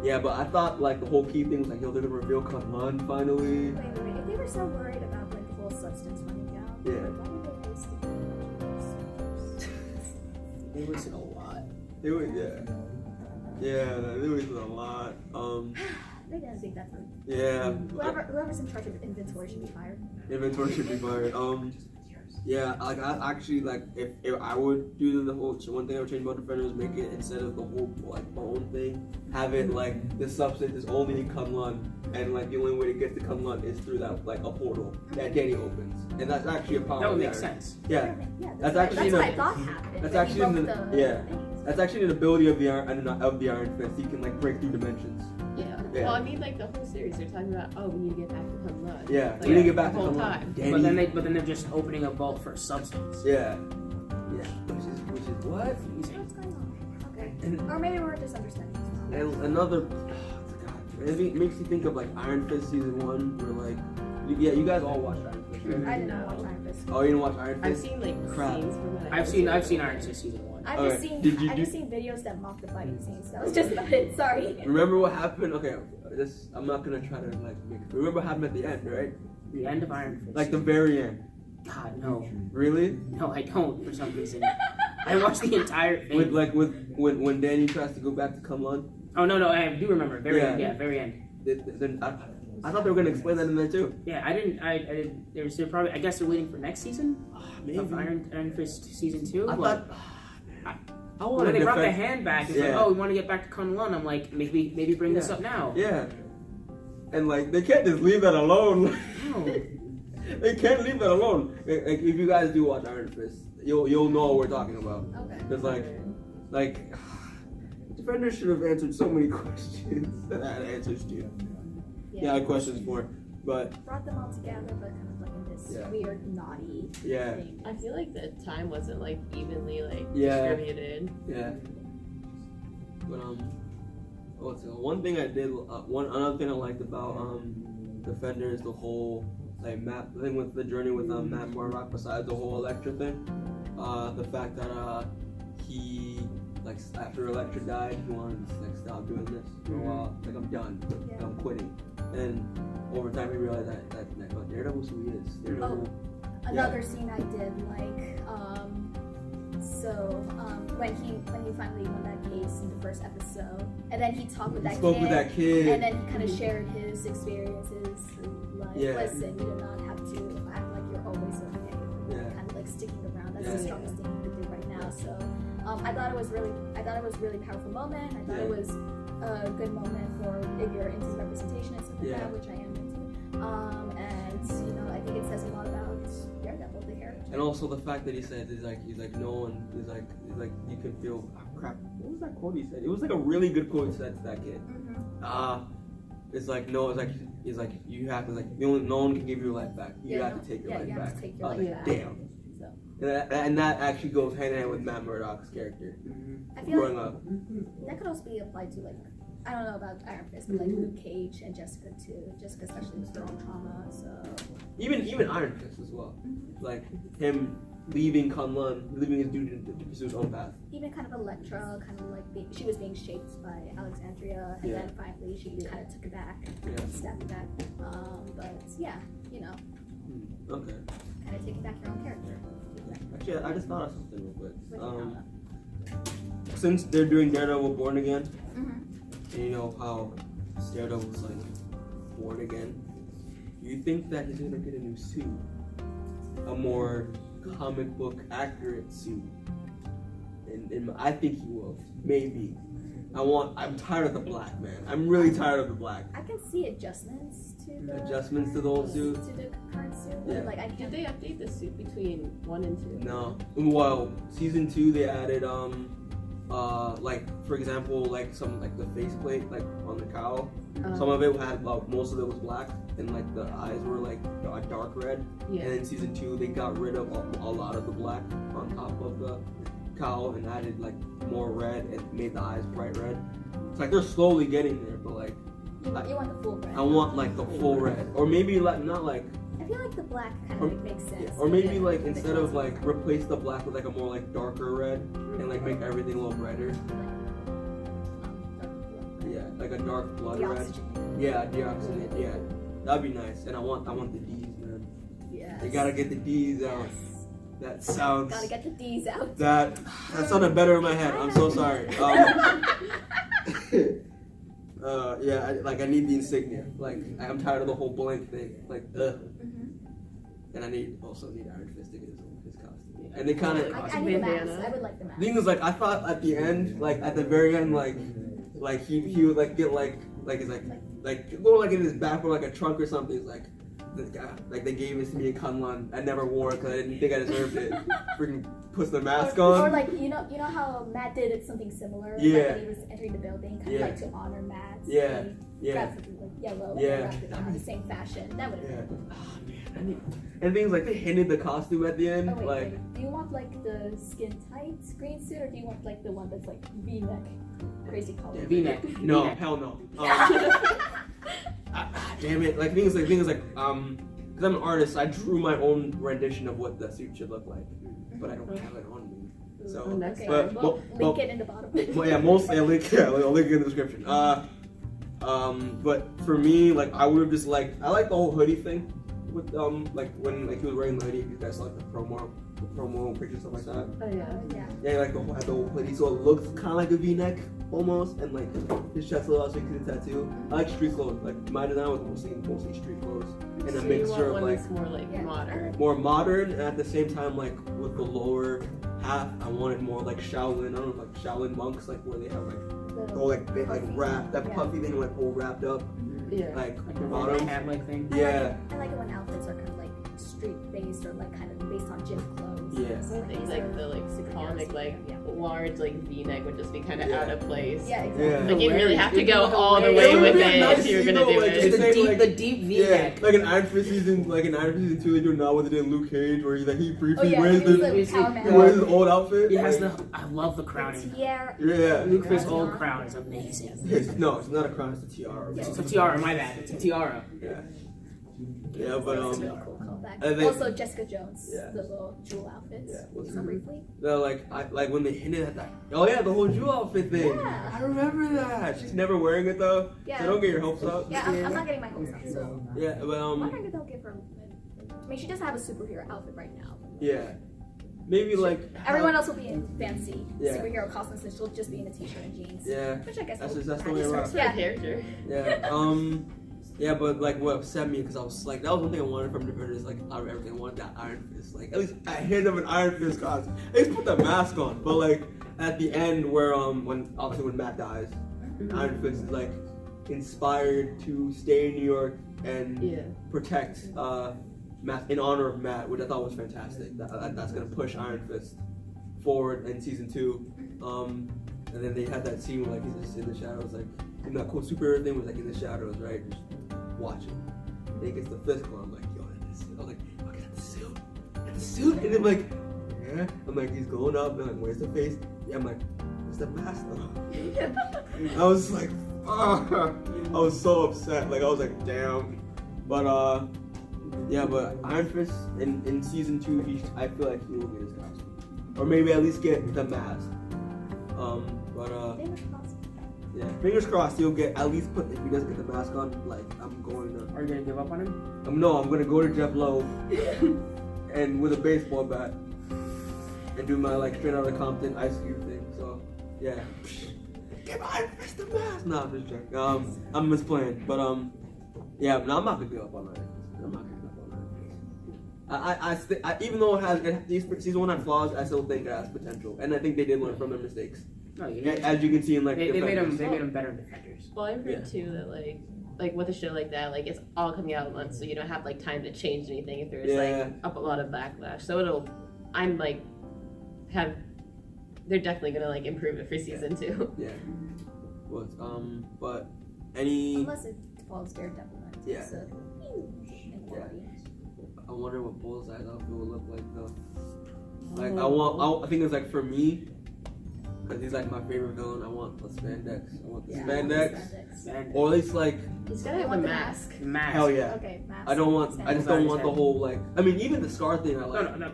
Yeah, but I thought like the whole key thing was like, yo, they're gonna reveal Convene finally. Wait. If they were so worried about like the whole substance running down, Yeah. why did they waste it? They wasted a lot. They wasted a lot. They didn't think that through. Yeah. Whoever's in charge of inventory should be fired. Inventory should be fired. Yeah, like I actually like if I would do the whole one thing I would change about Defender is make it instead of the whole like bone thing, have it like the substance is only in Kunlun, and like the only way to get to Kunlun is through that like a portal that Danny opens, and that's actually a power. That would make sense. Yeah, that's actually what I thought happened. that's when actually he in broke the- yeah. That's actually an ability of the Iron Fist. He can like break through dimensions. Yeah. Yeah. Well, I mean, like the whole series, they're talking about, oh, we need to get back to Kunlun. Yeah, Like, we need to get back the to whole Kunlun. time. Danny, But then they're just opening a vault for substance. yeah, which is what? What's going on? Okay. And, Or maybe we're just understanding. and another, God, it makes you think of like Iron Fist season 1, where like, you guys all watched Iron Fist, right? I did not watch Iron Fist. Oh, you didn't watch Iron I've Fist? seen like Crap. scenes from it. I've seen Iron Fist season 1. I've Okay. just seen Did you I've do- just seen videos that mock the fighting scenes. That was just about it. Sorry. Remember what happened? Okay, I'm not gonna try to like make it. Remember what happened at the end, right? The end of Iron Fist. Like the very end. God, no. Really? No, I don't for some reason. I watched the entire thing. When Danny tries to go back to Kunlun. Oh no, I do remember. Very Yeah. end. Yeah, very end. Then I thought they were gonna explain that in there too. Yeah, I didn't. They're probably. I guess they're waiting for next season Maybe. of Iron Fist season 2. I but thought. I want when to they brought the defend. hand back, it's Yeah. like, oh, we want to get back to Kunlun. I'm like, maybe bring this Yeah. up now. Yeah. And like they can't just leave that alone. No. They can't leave that alone. Like if you guys do watch Iron Fist, you'll know what we're talking about. Okay. Because like Defender should have answered so many questions that I had answers to. Yeah, I had questions for, but Brought them all together, but kind of like in this Yeah. weird naughty yeah, thing. I feel like the time wasn't like evenly like Yeah. distributed. yeah. But what's one thing I did? Another thing I liked about Defender is the whole like map thing with the journey with Matt Murdock. Besides the whole Elektra thing, the fact that he like after Elektra died, he wanted to like stop doing this for a while. Like I'm done, Yeah. I'm quitting. And over time, he realized that Daredevil's who he is. Daredevil. Another scene I did like when he finally won that case in the first episode, and then he talked with He that spoke kid, with that kid. and then he kind of shared his experiences. Like, Yeah. listen, you do not have to act like you're always okay. Yeah. Kind of like sticking around. That's Yeah. the strongest thing you can do right now. So I thought it was really powerful moment. I thought it Yeah. was a good moment for if you're into representation and stuff like Yeah. that, which I am into. And I think it says a lot about Daredevil, the character. And also the fact that he said he's like no one he's like you can feel crap. What was that quote he said? It was like a really good quote he said to that kid. It's like no, it's like you have to like no one can give your life back. You have to take your life you back. have to take your I was life like, back. damn. So And that actually goes hand in hand with Matt Murdock's character I feel growing like up. that could also be applied to like I don't know about Iron Fist, but like Luke Cage and Jessica too. Jessica especially with her own trauma. So Even Iron Fist as well. Like him leaving Kunlun, leaving his duty to pursue his own path. even kind of Elektra, kind of like she was being shaped by Alexandria, and Yeah. then finally she kind of took it back, Yeah. stepped it back. But yeah, Okay. kind of taking back your own character. Actually, I just thought of something real quick. What do you know? Since they're doing Daredevil Born Again, Mm-hmm. and you know how Daredevil's like born again, you think that he's gonna get a new suit, a more comic book accurate suit, and I think he will. Maybe. I'm tired of the black, man. I'm really tired of the black. I can see adjustments to the Adjustments to the old suit. to the current suit. Yeah. But like I Did can't. they update the suit between 1 and 2? No. Well, season 2 they added like for example like some like the faceplate like on the cowl. Some of it had most of it was black and like the eyes were like a dark red. Yeah. And in season 2 they got rid of a lot of the black on top of the cowl and added like more red and made the eyes bright red. It's like they're slowly getting there, but like You want the full red. I want like the full red, or maybe like not like. I feel like the black kind Or- of makes sense. Yeah, or maybe with like the instead of classic like replace the black with like a more like darker red and like make everything a little brighter. dark blue. Yeah, like a dark blood The red. oxygen. Yeah, deoxygenate. Yeah, that'd be nice. And I want the D's, man. Yes. They gotta get the D's out. Yes. That sounds. Gotta get the D's out. That sounded better in my head. I'm so sorry. I need the insignia. Like, I'm tired of the whole blank thing. Like, and I also need Iron Fist to get his costume. And they kind of. I need a mask. I would like the mask. The thing is, like, I thought at the end, like at the very end, like he would like get like go like in his back or like a trunk or something. It's like this guy, like they gave this to me in Kunlun. I never wore it because I didn't think I deserved it. Freaking puts the mask on. Or like you know how Matt did something similar. Yeah. Like when he was entering the building, kind of like to honor Matt. Yeah. He grabbed something like yellow and wrapped it on the same fashion. That would have been. Oh man, and things like they hinted the costume at the end. Oh, wait, like, wait. Do you want like the skin tight green suit, or do you want like the one that's like V-neck, crazy color? Yeah, V-neck. No, V-neck. hell no. Damn it! Like things like because I'm an artist, I drew my own rendition of what the suit should look like, but I don't have it on me. So, Okay, but link it in the bottom. Well, yeah, mostly I'll link it in the description. But for me, like I would have just like I like the whole hoodie thing with like when like he was wearing the hoodie. You guys saw like the promo pictures, stuff like that. Oh yeah. Yeah, like had the whole hoodie, so it looks kind of like a V-neck almost, and like his chest a little out so you can see the tattoo. I like street clothes. Like my design was mostly street clothes, and a So you mixture want of one like that's more like modern. more modern, and at the same time like with the lower half, I wanted more like Shaolin. I don't know, like Shaolin monks, like where they have like the whole like wrap that puffy thing like all wrapped up, Yeah. like Like the bottom. hat like thing. Yeah. I like it when outfits are kind of like street based or like kind of based on gym clothes. Yeah. So Things these like are the like iconic like yeah. large like V-neck would just be kind of Yeah. out of place. Yeah, exactly. Yeah. Like you really have to It'd be go all the hilarious. way with It would be it nice if you're to gonna know, do like, it. it's The deep V-neck. Like an Iron Fist season, season 2, they do now what they did in Luke Cage, where he Oh yeah, wears he's the the Power Man. he wears his old outfit. He has like, the. I love the crowning. Tiara. Yeah. Luke Fist's Yeah. old crown is amazing. No, it's not a crown, it's a tiara. Yeah. It's a tiara. My bad. It's a tiara. Yeah. Yeah, but That's a really cool callback. and then- Also, Jessica Jones, Yeah. the little jewel outfits. Yeah. So briefly. no, like when they hinted at that. Oh yeah, the whole jewel outfit thing. Yeah. I remember that. She's never wearing it though. Yeah. So don't get your hopes up. Yeah, I'm not getting my hopes up. So Yeah, but I'm wondering if they'll give her. I mean, she doesn't have a superhero outfit right now. yeah, maybe like Everyone else will be in fancy Yeah. superhero costumes, and she'll just be in a t-shirt and jeans. Yeah, Which I guess That's will just- that's the add way to around. her- Her Yeah. character. yeah. Yeah, but like what upset me because I was like that was one thing I wanted from Defenders, like out of everything I wanted that Iron Fist, like at least a hint of an Iron Fist costume. At least put the mask on, but like at the end where when Matt dies, Iron Fist is like inspired to stay in New York and Yeah. protect Matt in honor of Matt, which I thought was fantastic. That's gonna push Iron Fist forward in season 2. And then they had that scene where like he's just in the shadows, like in that cool superhero thing was like in the shadows, right? Just watching. Then he gets the physical. I'm like, yo, that's I was like, look at the suit. That's the suit. And I'm like, yeah. I'm like, he's going up and like, where's the face? Yeah, I'm like, where's the mask though? I was like, I was so upset. Like I was like, damn. But yeah, but Iron Fist in season 2, I feel like he will get his costume, or maybe at least get the mask. Fingers crossed. Yeah, fingers crossed he'll get at least if he doesn't get the mask on, like I'm going to. Are you gonna give up on him? I'm gonna go to Jeff Lowe and with a baseball bat and do my like straight out of Compton Ice Cube thing. So yeah, get Iron Fist the mask. No, I'm just joking. I'm misplaying, but yeah, no, I'm not gonna give up on Iron Fist. I'm not gonna give up on Iron Fist. I even though season 1 had flaws, I still think it has potential, and I think they did learn from their mistakes. No, yeah. As you can see in like They made Defenders. him better defenders. Well, I've heard too that like with a show like that, like it's all coming out at once, so you don't have like time to change anything if there's like a lot of backlash. So they're definitely gonna like improve it for season 2. Yeah. But any. Unless it follows Daredevil. Yeah. It's a huge inequality. I wonder what Bullseye's outfit will look like though. Like I think it's like for me, because he's like my favorite villain. I want the spandex. I want the spandex, or at least like. He's gotta have a mask. Mask. Hell yeah. Okay, mask. I just don't want the whole like. I mean, even the scar thing. I like. No.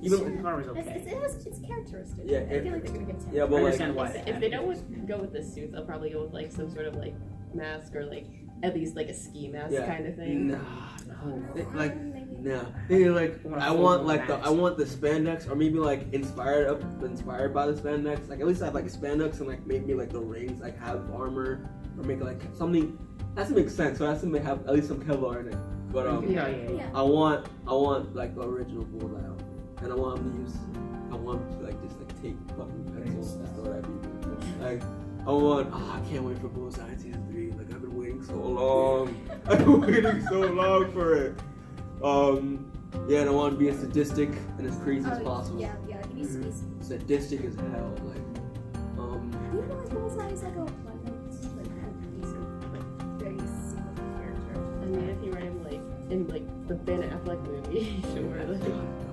Even the car was okay. It's characteristic. Yeah, I feel like they're gonna give it to him. yeah, but I like. understand why. If they don't go with the suit, they'll probably go with like some sort of like mask or like at least like a ski mask kind of thing. Nah, like Maybe. nah. They like I want like mask. I want the spandex, or maybe like inspired by the spandex. Like at least I have like spandex and like maybe like the rings like have armor or make like something has to make sense. So it has to have at least some Kevlar in it. But Yeah. I want like the original Bullseye outfit, and I want him to like just like take fucking pencils and throw it at people. Like I can't wait for Bullseye in season 3. Like I've been waiting so long. I've been waiting so long for it. Yeah, and I want to be as sadistic and as crazy as possible. Yeah, he needs to be. Sadistic as hell, like. You know, like Bullseye is like a very similar character. I mean, if you write him like in like the Ben Affleck movie, sure.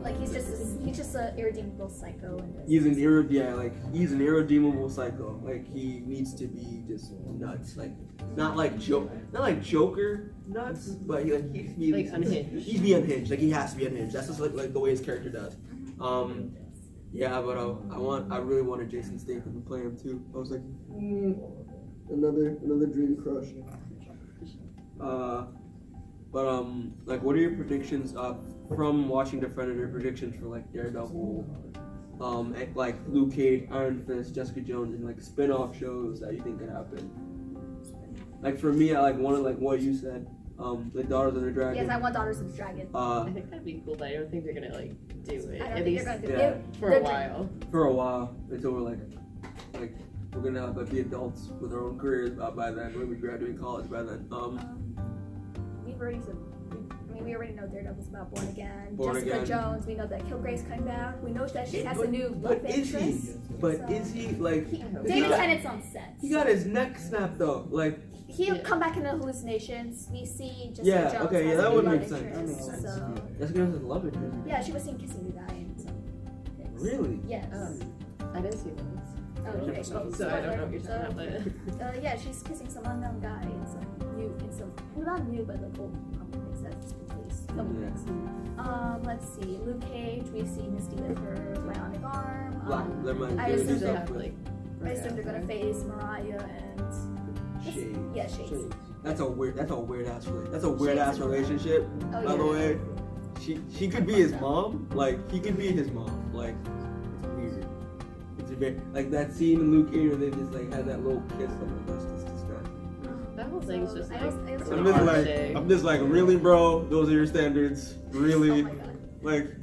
Like he's just an irredeemable psycho. In this. He's an irredeemable psycho. Like he needs to be just nuts. Like not like Joker nuts, but he'd be like unhinged. He'd be unhinged. Like he has to be unhinged. That's just like the way his character does. Yeah, but I really wanted Jason Statham to play him too. I was like, another dream crush. Like, what are your predictions from watching Defender? Predictions for like Daredevil, like Luke Cage, Iron Fist, Jessica Jones, and like spin-off shows that you think could happen? Like for me, I like wanted like what you said, like Daughters of the Dragon. Yes, I want Daughters of the Dragon. I think that'd be cool, but I don't think they're gonna like do it. I don't At think least they're gonna do yeah. it. for a while. For a while, until we're like we're gonna be adults with our own careers by then. We'll be graduating college by then. We already know Daredevil's about Born Again. Born Jessica Again. Jones, we know that Kilgray's coming back. We know that she has a new love interest. Is he like? David Tennant's on set. He got his neck snapped though. Like He'll come back in the hallucinations. We see Jessica Yeah, Jones okay, has that a would new make love sense. That makes interest, sense. So Jessica Jones is love interest. yeah, she was seen kissing the guy in some things. Really? Yes. I didn't see those. Oh, okay. So I don't know what you're talking about. Yeah, she's kissing some unknown guy in some not new, but like old comics that's released. Let's see. Luke Cage, we see Misty with her bionic arm. I assume they have like. they're gonna face Mariah and Shade. Yeah, Shades. That's a weird ass relationship. Oh, By the yeah. way, she could be his mom. Like he could be his mom. Like it's weird. It's a bit like that scene in Luke Cage where they just like had that little kiss. I'm like, that's just disgusting. That whole thing's just like. I'm just like, really, bro? Those are your standards, really? Oh my god. Like,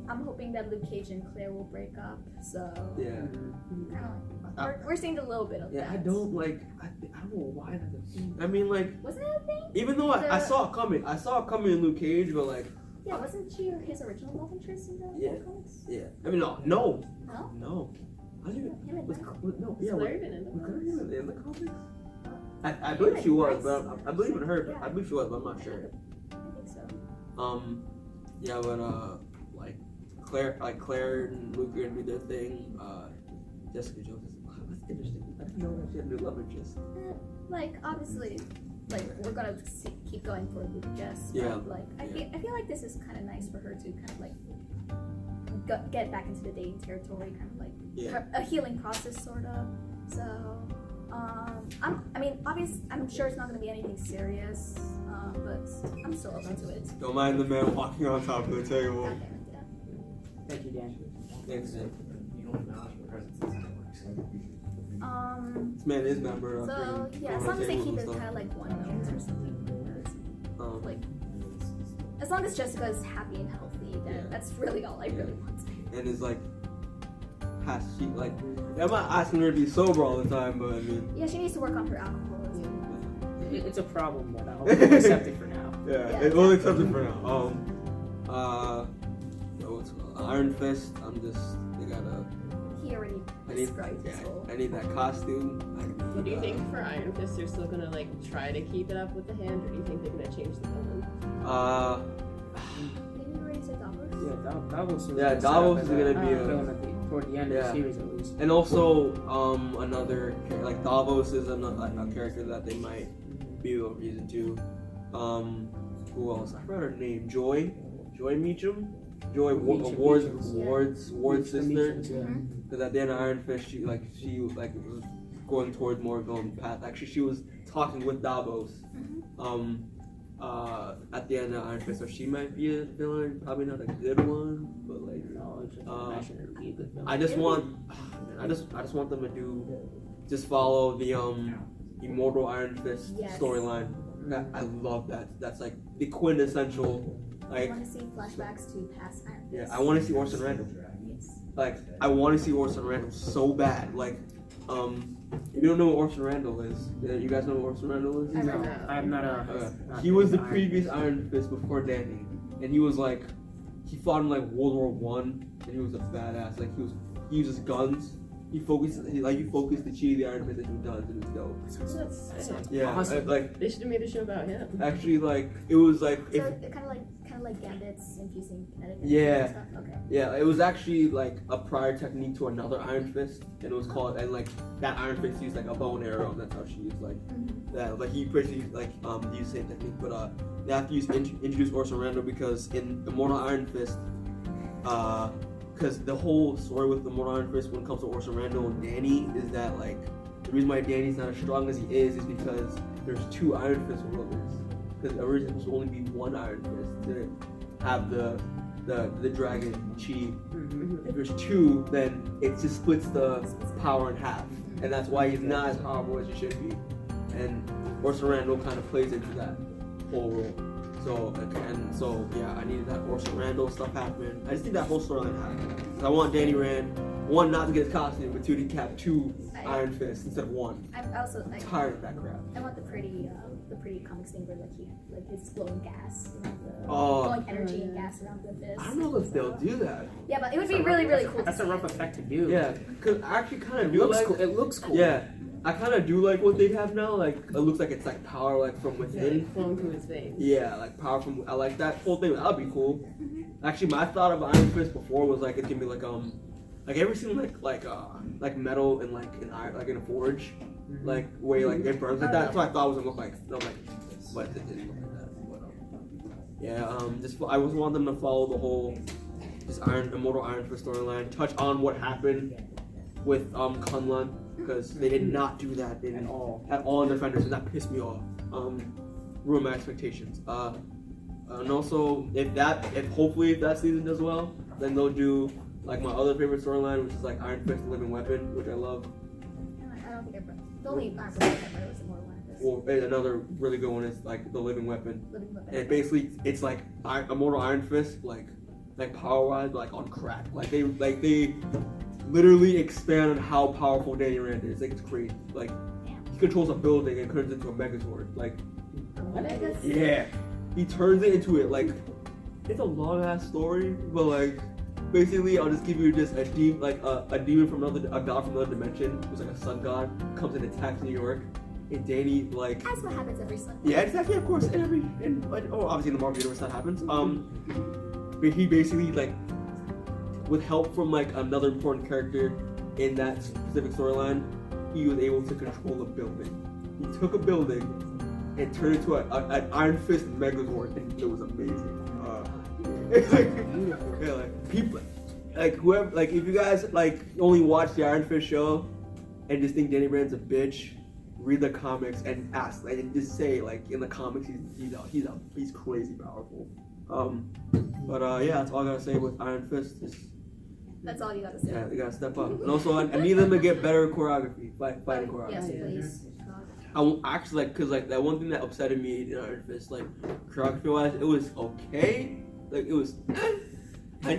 I'm hoping that Luke Cage and Claire will break up. So yeah. We're seeing a little bit of Yeah, that. I don't know why that's a thing. I mean, like, Wasn't it a thing? even though I saw it coming. I saw it coming in Luke Cage, but like, Yeah, wasn't she his original love interest in the old comics? yeah. I mean, no. No? I didn't. Him and Mike? No, yeah. Claire even in the Was Claire comics? even in the comics? I believe she was, but I believe in her. Yeah. I believe she was, but I'm not sure. I think so. Yeah, but like Claire and Luke are gonna do their thing. Jessica Jones is that's interesting. I didn't know that she had a new love interest. Like obviously, like we're gonna keep going for Luke Jess. Yeah. But, like I feel like this is kind of nice for her to kind of like get back into the dating territory, kind of like a healing process, sort of. So, I'm sure it's not gonna be anything serious, but I'm still open to it. Don't mind the man walking on top of the table. God damn it, yeah. Thank you, Dan. Thanks, man. This So man is member. yeah, as long as they keep it kind of like one note or something, like as long as Jessica is happy and healthy, then that's really all I really want. And it's like, has she like? I'm not asking her to be sober all the time, but I mean. Yeah, she needs to work on her alcoholism. It's a problem, but I'll accept it for now. Yeah, we'll accept it for now. What's it called? Iron Fist. They gotta. He already described his whole. I need that costume. What do you think for Iron Fist? They're still gonna like try to keep it up with the hand, or do you think they're gonna change the villain? Didn't you already say Davos? Yeah, Davos. Yeah, Davos is gonna be toward the end of the series at least. And also, another like Davos is a character that they might be able to use into. Who else? I forgot her name. Joy Meacham. Joy Ward's sister. Because at the end of Iron Fist, she was going towards more going path. Actually, she was talking with Davos. At the end of Iron Fist, so she might be a villain. Probably not a good one, but like. No, I just imagine her to be a good villain. I just want them to just follow the Immortal Iron Fist Yes. storyline. I love that. That's like the quintessential. I Like, want to see flashbacks to past Iron yeah, Fist. I want to see Orson Randall. Yes. Like, I want to see Orson Randall so bad. Like, if you don't know what Orson Randall is, you guys know what Orson Randall is? I No, don't know. I'm not a. He was the previous Iron Fist before Danny, and he was like, he fought in like World War One, and he was a badass. Like he uses guns. He focused the chi of the Iron Fist into guns, and it was dope. That sounds Yeah, awesome. like They should have made a show about him. actually, like it was like if So kind of like Gambit's infusing kinetic energy Yeah. and stuff. Okay. yeah, it was actually like a prior technique to another Iron Fist, and it was called and like that Iron Fist used like a bow and arrow, and that's how she used like that. Like he basically like used the same technique, but they have to introduce Orson Randall because in Immortal Iron Fist, because the whole story with the Immortal Iron Fist when it comes to Orson Randall and Danny is that like the reason why Danny's not as strong as he is because there's two Iron Fist wielders. Because originally supposed to only be one Iron Fist to have the dragon chi. If there's two, then it just splits the power in half, and that's why he's not as powerful as he should be. And Orson Randall kind of plays into that whole role. So yeah, I needed that Orson Randall stuff happen. I just need that whole storyline happen. I want Danny Rand, one, not to get his costume, but two, to have two Iron Fists instead of one. I'm also I'm tired of that crap. I want the pretty comics thing where like his glowing gas, Oh. glowing energy and gas around the fist. I don't know if they'll do that. Yeah, but it would be really really cool. That's to a rough see. effect to do. Yeah, cause I actually kind of It do looks like. cool. It looks cool. Yeah, I kind of do like what they have now. Like it looks like it's like power like from within. Flowing through his veins. Yeah, like power from. I like that whole thing. That'd be cool. Actually, my thought of Iron Fist before was like it's gonna be like ever seen like metal in like an iron like in a forge, like where like it burns like that. That's what I thought it was gonna look like. No, like, but it didn't look like that. But, yeah, just I just want them to follow the whole this Immortal Iron Fist storyline. Touch on what happened with Kunlun because they did not do that At all. at all in Defenders, and that pissed me off. Ruined my expectations. And also if hopefully if that season does well, then they'll do like my other favorite storyline, which is like Iron Fist, the Living Weapon, which I love. I don't think I the only Iron Fist I read was Immortal Iron Fist. Well, and another really good one is like the Living Weapon. Living Weapon. And basically, it's like Immortal Iron Fist, like power wise, like on crack. Like they literally expand on how powerful Danny Rand is. Like it's crazy. Like he controls a building and turns it into a Megazord. Like yeah, he turns it into it. Like it's a long ass story, but like basically, I'll just give you just a demon, like a demon from a god from another dimension, who's like a sun god, comes and attacks New York. And Danny like That's what happens every Sunday. yeah, exactly. Of course, obviously in the Marvel universe that happens. But he basically like, with help from like another important character in that specific storyline, he was able to control a building. He took a building and turned it into an Iron Fist Megazord, and it was amazing. It's like, yeah, like people, like whoever, like if you guys like only watch the Iron Fist show and just think Danny Rand's a bitch, read the comics and ask, like, and just say like in the comics he's crazy powerful. Yeah, that's all I gotta say with Iron Fist. That's all you gotta say. Yeah, they gotta step up. And also, I need them to get better choreography, fighting choreography. Yes, please. I actually like, cause like that one thing that upsetted me in Iron Fist, like choreography wise, it was okay. Like it was.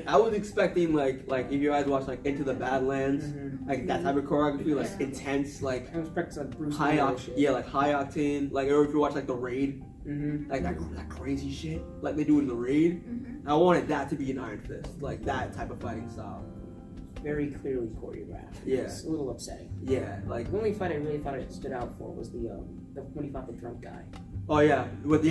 I was expecting like if you guys watch like Into the Badlands, like that type of choreography, like intense, like I was practicing like Bruce high Lee octane, yeah, like high octane, like or if you watch like The Raid, Mm-hmm. like that crazy shit, like they do in The Raid. I wanted that to be an Iron Fist, like that type of fighting style. Very clearly choreographed. Yeah. It's a little upsetting. Yeah, like The only fight I really thought it stood out for was the when he fought the drunk guy. oh yeah, when he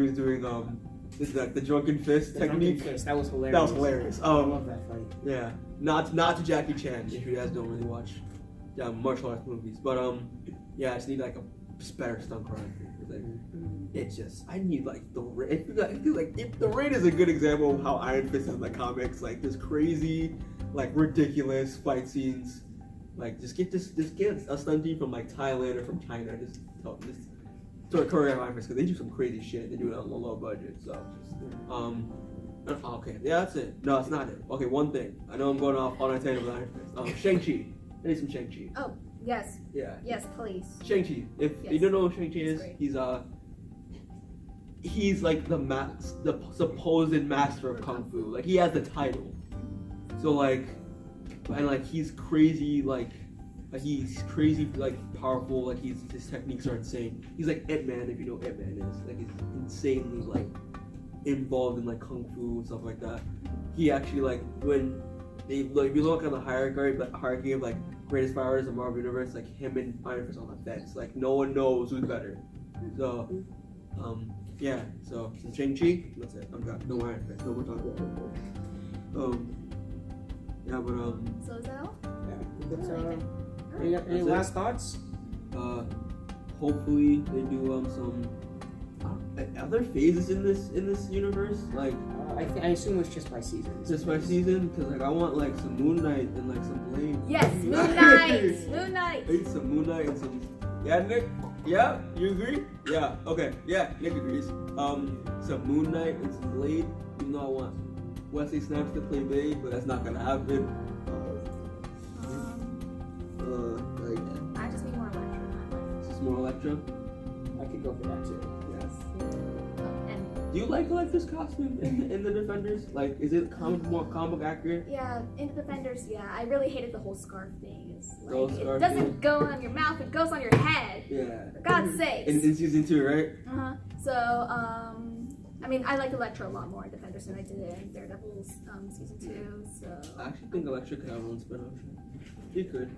was doing the drunken fist The technique. drunken fist, that was hilarious. That was hilarious. I love that fight. Yeah, not to Jackie Chan if you guys don't really watch martial arts movies, but yeah, I just need like a better stunt choreography. Like, it's just I need like if the Raid is a good example of how Iron Fist is in the comics, like this crazy, like ridiculous fight scenes. Like just get a stunt team from like Thailand or from China, just choreograph Iron Fist because they do some crazy shit. They do it on a low budget, so just okay, yeah, that's it. No, it's not it. Okay, one thing. I know I'm going off on a tangent with Iron Fist. Shang-Chi. I need some Shang-Chi. Oh, Yes. Yeah. Yes, please. Shang-Chi. If Yes. you don't know who Shang-Chi is, Great. he's like the supposed master of kung fu. Like he has the title. So like, and like he's crazy like powerful. Like his techniques are insane. He's like Ip Man, if you know what Ip Man is. Like he's insanely like involved in like kung fu and stuff like that. He actually like when they like if you look at the hierarchy of like greatest powers in Marvel Universe, like him and Iron Fist on the fence. Like no one knows who's better. So yeah, so Shang-Chi, that's it. I'm done. No more Iron Fist. No more talking about it. Yeah, but So is that all? Any That's it. last thoughts? Hopefully they do some other phases in this universe, like I assume it's just by seasons. just by season, because like I want like some Moon Knight and like some Blade. Yes, Moon Knight! Moon Knight! I need some Moon Knight and some. Yeah, Nick. Yeah, you agree? Yeah. Okay. Yeah, Nick agrees. Some Moon Knight and some Blade. Even though I want Wesley Snipes to play Blade, but that's not gonna happen. Like I just need more Electro. just more Electra. I could go for that too. Yes. And Do you like Electra's costume in the Defenders? Like, is it more comic accurate? yeah, in the Defenders, yeah, I really hated the whole scarf thing. It's The whole like, scarf it doesn't thing? go on your mouth, it goes on your head. Yeah. For God's sakes. In season 2, right? So, I mean, I like Electra a lot more in Defenders than I did in Daredevil's season 2, so. I actually think Electra could have her own spin-off show. She could.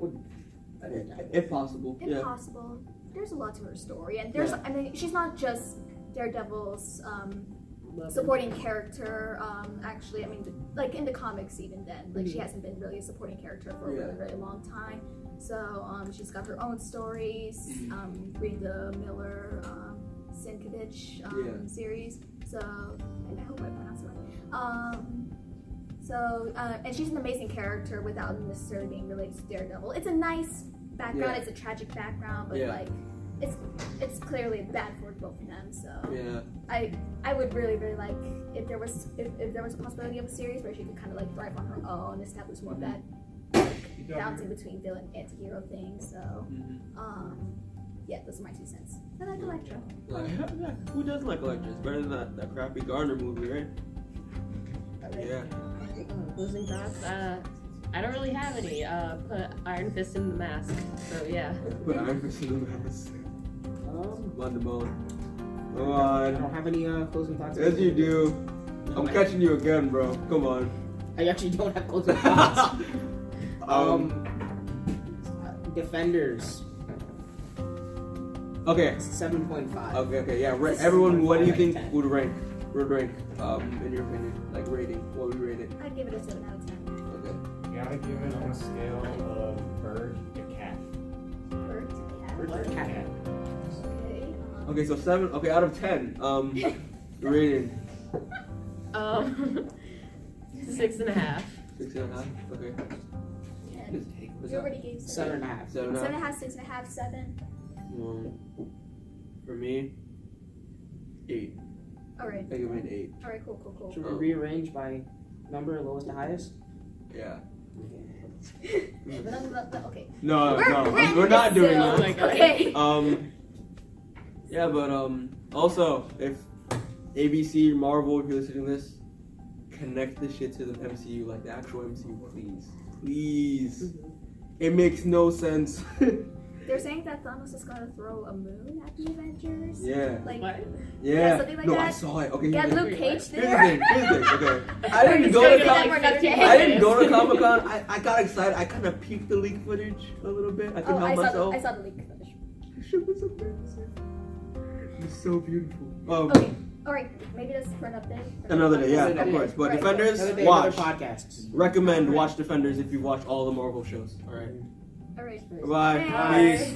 If possible. If Yeah. possible. There's a lot to her story, and there's, I mean, she's not just Daredevil's supporting character. Actually, I mean, like in the comics, even then, like she hasn't been really a supporting character for a really, really long time. So she's got her own stories. Read the Miller Sienkiewicz series. So, and I hope I pronounced it right. And she's an amazing character without necessarily being related to Daredevil. It's a nice background. Yeah. It's a tragic background, but Yeah. like it's clearly bad for both of them. So Yeah. I would really like if there was a possibility of a series where she could kind of like thrive on her own, establish more bad balancing between villain and anti-hero things. So yeah, those are my 2 cents. I like Electra. Like, who doesn't like Electra? It's better than that crappy Garner movie, right? Yeah. Closing thoughts? I don't really have any. Put Iron Fist in the mask. So yeah. Put Iron Fist in the mask. Demoan. Come I on. don't have any closing thoughts. Yes, you do. I'm catching you again, bro. Come on. I actually don't have closing thoughts. Defenders. Okay. 7.5. Okay. Yeah. Everyone, what do you think would rank? In your opinion, like rating? What would you rate it? I'd give it a 7 out of 10. Okay. You gotta give it on a scale of bird to cat. Bird to cat. Bird to cat. Okay. Okay. So 7. Okay. Out of 10. Rating. 6.5. 6.5. Okay. What's You that? already gave 7.5. 7.5. 7.5, 6.5, 7. For me, 8. Alright. I give it an 8. Alright, cool. Should we rearrange by number, lowest to highest? Yeah. Okay. No, We're we're not doing still. that. Okay. Yeah, but also if ABC, Marvel, if you're listening to this, connect this shit to the MCU, like the actual MCU, please. It makes no sense. They're saying that Thanos is gonna throw a moon at the Avengers. Yeah. Like, What? Yeah. something like no, that. I saw it. Okay. get here's the Luke Cage thing. there. Here's the thing. Okay. I Or didn't he's go gonna to be there for another day. I didn't go to Comic Con. I got excited. I kind of peeked the leak footage a little bit. I couldn't help myself. I saw the leak footage. Shit was amazing. It was so beautiful. Okay. Alright, maybe that's for another day. Another day, yeah, Another of day. course. But Alright, Defenders, Another day, watch. another podcast. Recommend watch Defenders if you watch all the Marvel shows. Alright. Alright. Bye. Bye. Peace.